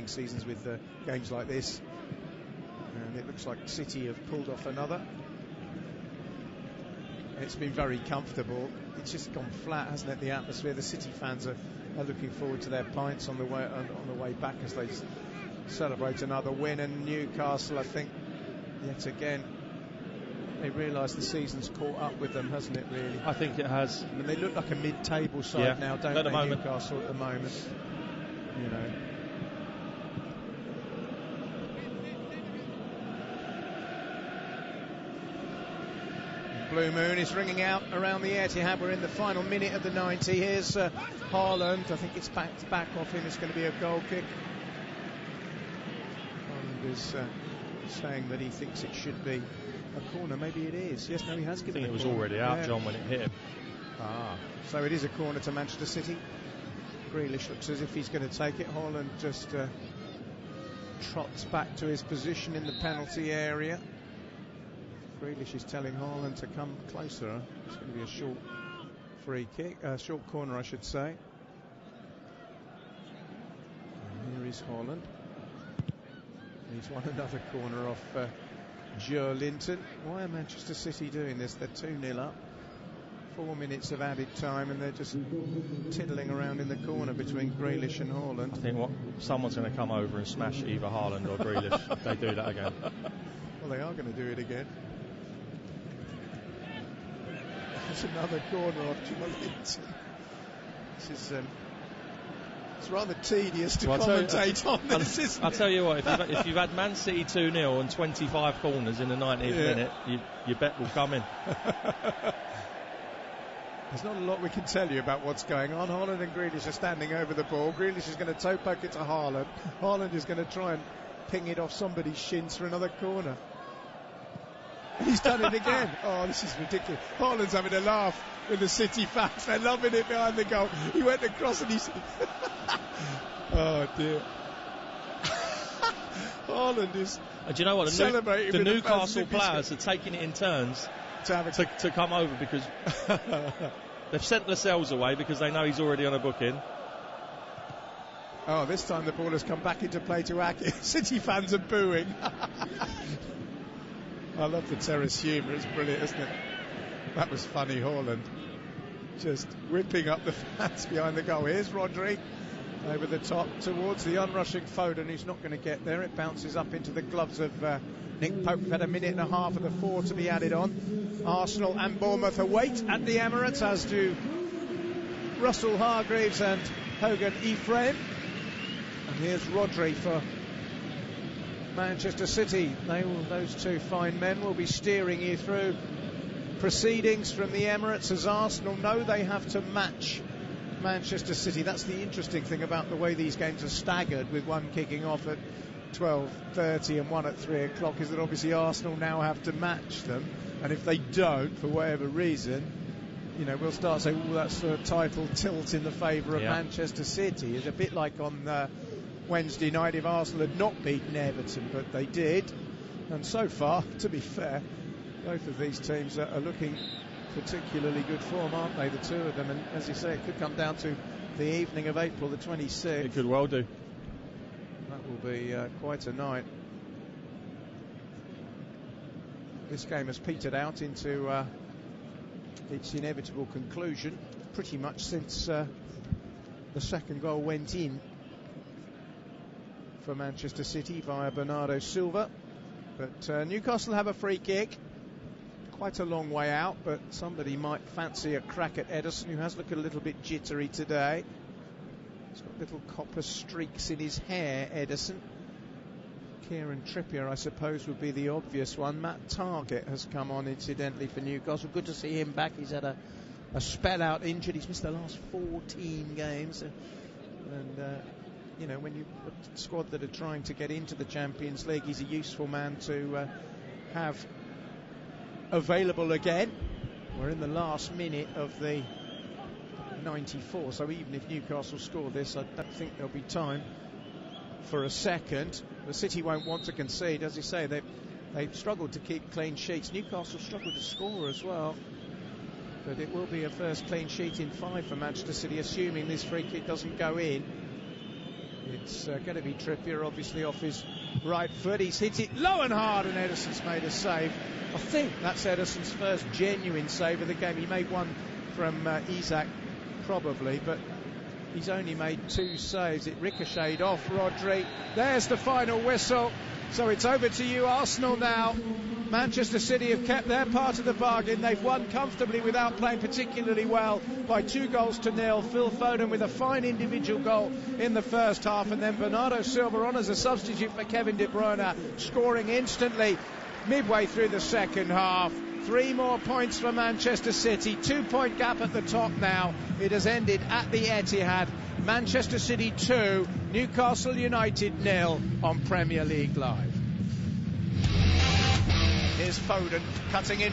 seasons with games like this, and it looks like City have pulled off another. It's been very comfortable. It's just gone flat, hasn't it? The atmosphere. The City fans are looking forward to their pints on the way back as they celebrate another win. And Newcastle, I think, yet again, they realise the season's caught up with them, hasn't it, really? I think it has. I mean, they look like a mid-table side now, don't they, Newcastle, at the moment? Blue Moon is ringing out around the Etihad. We're in the final minute of the 90. Here's Haaland. I think it's back off him. It's going to be a goal kick. Haaland is saying that he thinks it should be a corner. Maybe it is. Yes, no, he has given it. I think it was already out, John, when it hit him. So it is a corner to Manchester City. Grealish looks as if he's going to take it. Haaland just trots back to his position in the penalty area. Grealish is telling Haaland to come closer. It's going to be a short free kick, short corner, I should say. And here is Haaland. He's won another corner off Joe Linton. Why are Manchester City doing this? They're 2-0 up. 4 minutes of added time, and they're just tiddling around in the corner between Grealish and Haaland. I think someone's going to come over and smash either Haaland or Grealish if they do that again. Well, they are going to do it again. There's another corner off Joe Linton. This is it's rather tedious to commentate on this, isn't it? I'll tell you what, if you've had Man City 2-0 and 25 corners in the 90th minute, your bet will come in. There's not a lot we can tell you about what's going on. Haaland and Grealish are standing over the ball. Grealish is going to toe poke it to Haaland. Haaland is going to try and ping it off somebody's shins for another corner. He's done it again. Oh, this is ridiculous. Haaland's having a laugh with the City fans. They're loving it behind the goal. He went across and he's... Oh, dear. Haaland is do you know what? The Newcastle players are taking it in turns to come over, because they've sent Lascelles away because they know he's already on a booking. Oh, this time the ball has come back into play to Aki. City fans are booing. I love the terrace humour, it's brilliant, isn't it? That was funny, Haaland just whipping up the fans behind the goal. Here's Rodri over the top towards the onrushing Foden, who's not going to get there. It bounces up into the gloves of Nick Pope. We've had a minute and a half of the 4 to be added on. Arsenal and Bournemouth await at the Emirates, as do Russell Hargreaves and Hogan Ephraim. And here's Rodri for Manchester City. Those two fine men will be steering you through proceedings from the Emirates, as Arsenal know they have to match Manchester City. That's the interesting thing about the way these games are staggered, with one kicking off at 12:30 and one at 3 o'clock, is that obviously Arsenal now have to match them, and if they don't, for whatever reason, we'll start saying, that's a title tilt in the favour of Manchester City. It's a bit like on Wednesday night if Arsenal had not beaten Everton, but they did. And so far, to be fair, both of these teams are looking particularly good form, aren't they, the two of them? And as you say, it could come down to the evening of April the 26th. It could well do. That will be quite a night. This game has petered out into its inevitable conclusion pretty much since the second goal went in for Manchester City via Bernardo Silva. But Newcastle have a free kick. Quite a long way out, but somebody might fancy a crack at Ederson, who has looked a little bit jittery today. He's got little copper streaks in his hair, Ederson. Kieran Trippier, I suppose, would be the obvious one. Matt Targett has come on, incidentally, for Newcastle. Good to see him back. He's had a spell out injured. He's missed the last 14 games. And when you've got a squad that are trying to get into the Champions League, he's a useful man to have available again. We're in the last minute of the 94, so even if Newcastle score this, I don't think there'll be time for a second. The City won't want to concede. As you say, they've struggled to keep clean sheets. Newcastle struggled to score as well, but it will be a first clean sheet in 5 for Manchester City, assuming this free kick doesn't go in. It's going to be Trippier, obviously, off his right foot. He's hit it low and hard, and Ederson's made a save. I think that's Ederson's first genuine save of the game. He made one from Isak, probably, but he's only made 2 saves. It ricocheted off Rodri. There's the final whistle. So it's over to you, Arsenal, now. Manchester City have kept their part of the bargain. They've won comfortably without playing particularly well by 2-0. Phil Foden with a fine individual goal in the first half, and then Bernardo Silva on as a substitute for Kevin De Bruyne, scoring instantly midway through the second half. 3 more points for Manchester City. 2-point gap at the top now. It has ended at the Etihad. Manchester City 2, Newcastle United 0 on Premier League Live. Here's Foden cutting in.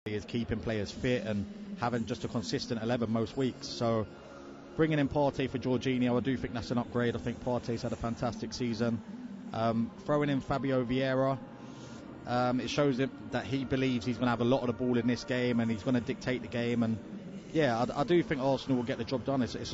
is keeping players fit and having just a consistent 11 most weeks. So bringing in Partey for Jorginho, I do think that's an upgrade. I think Partey's had a fantastic season. Throwing in Fabio Vieira, it shows that he believes he's going to have a lot of the ball in this game and he's going to dictate the game. And yeah, I do think Arsenal will get the job done. It's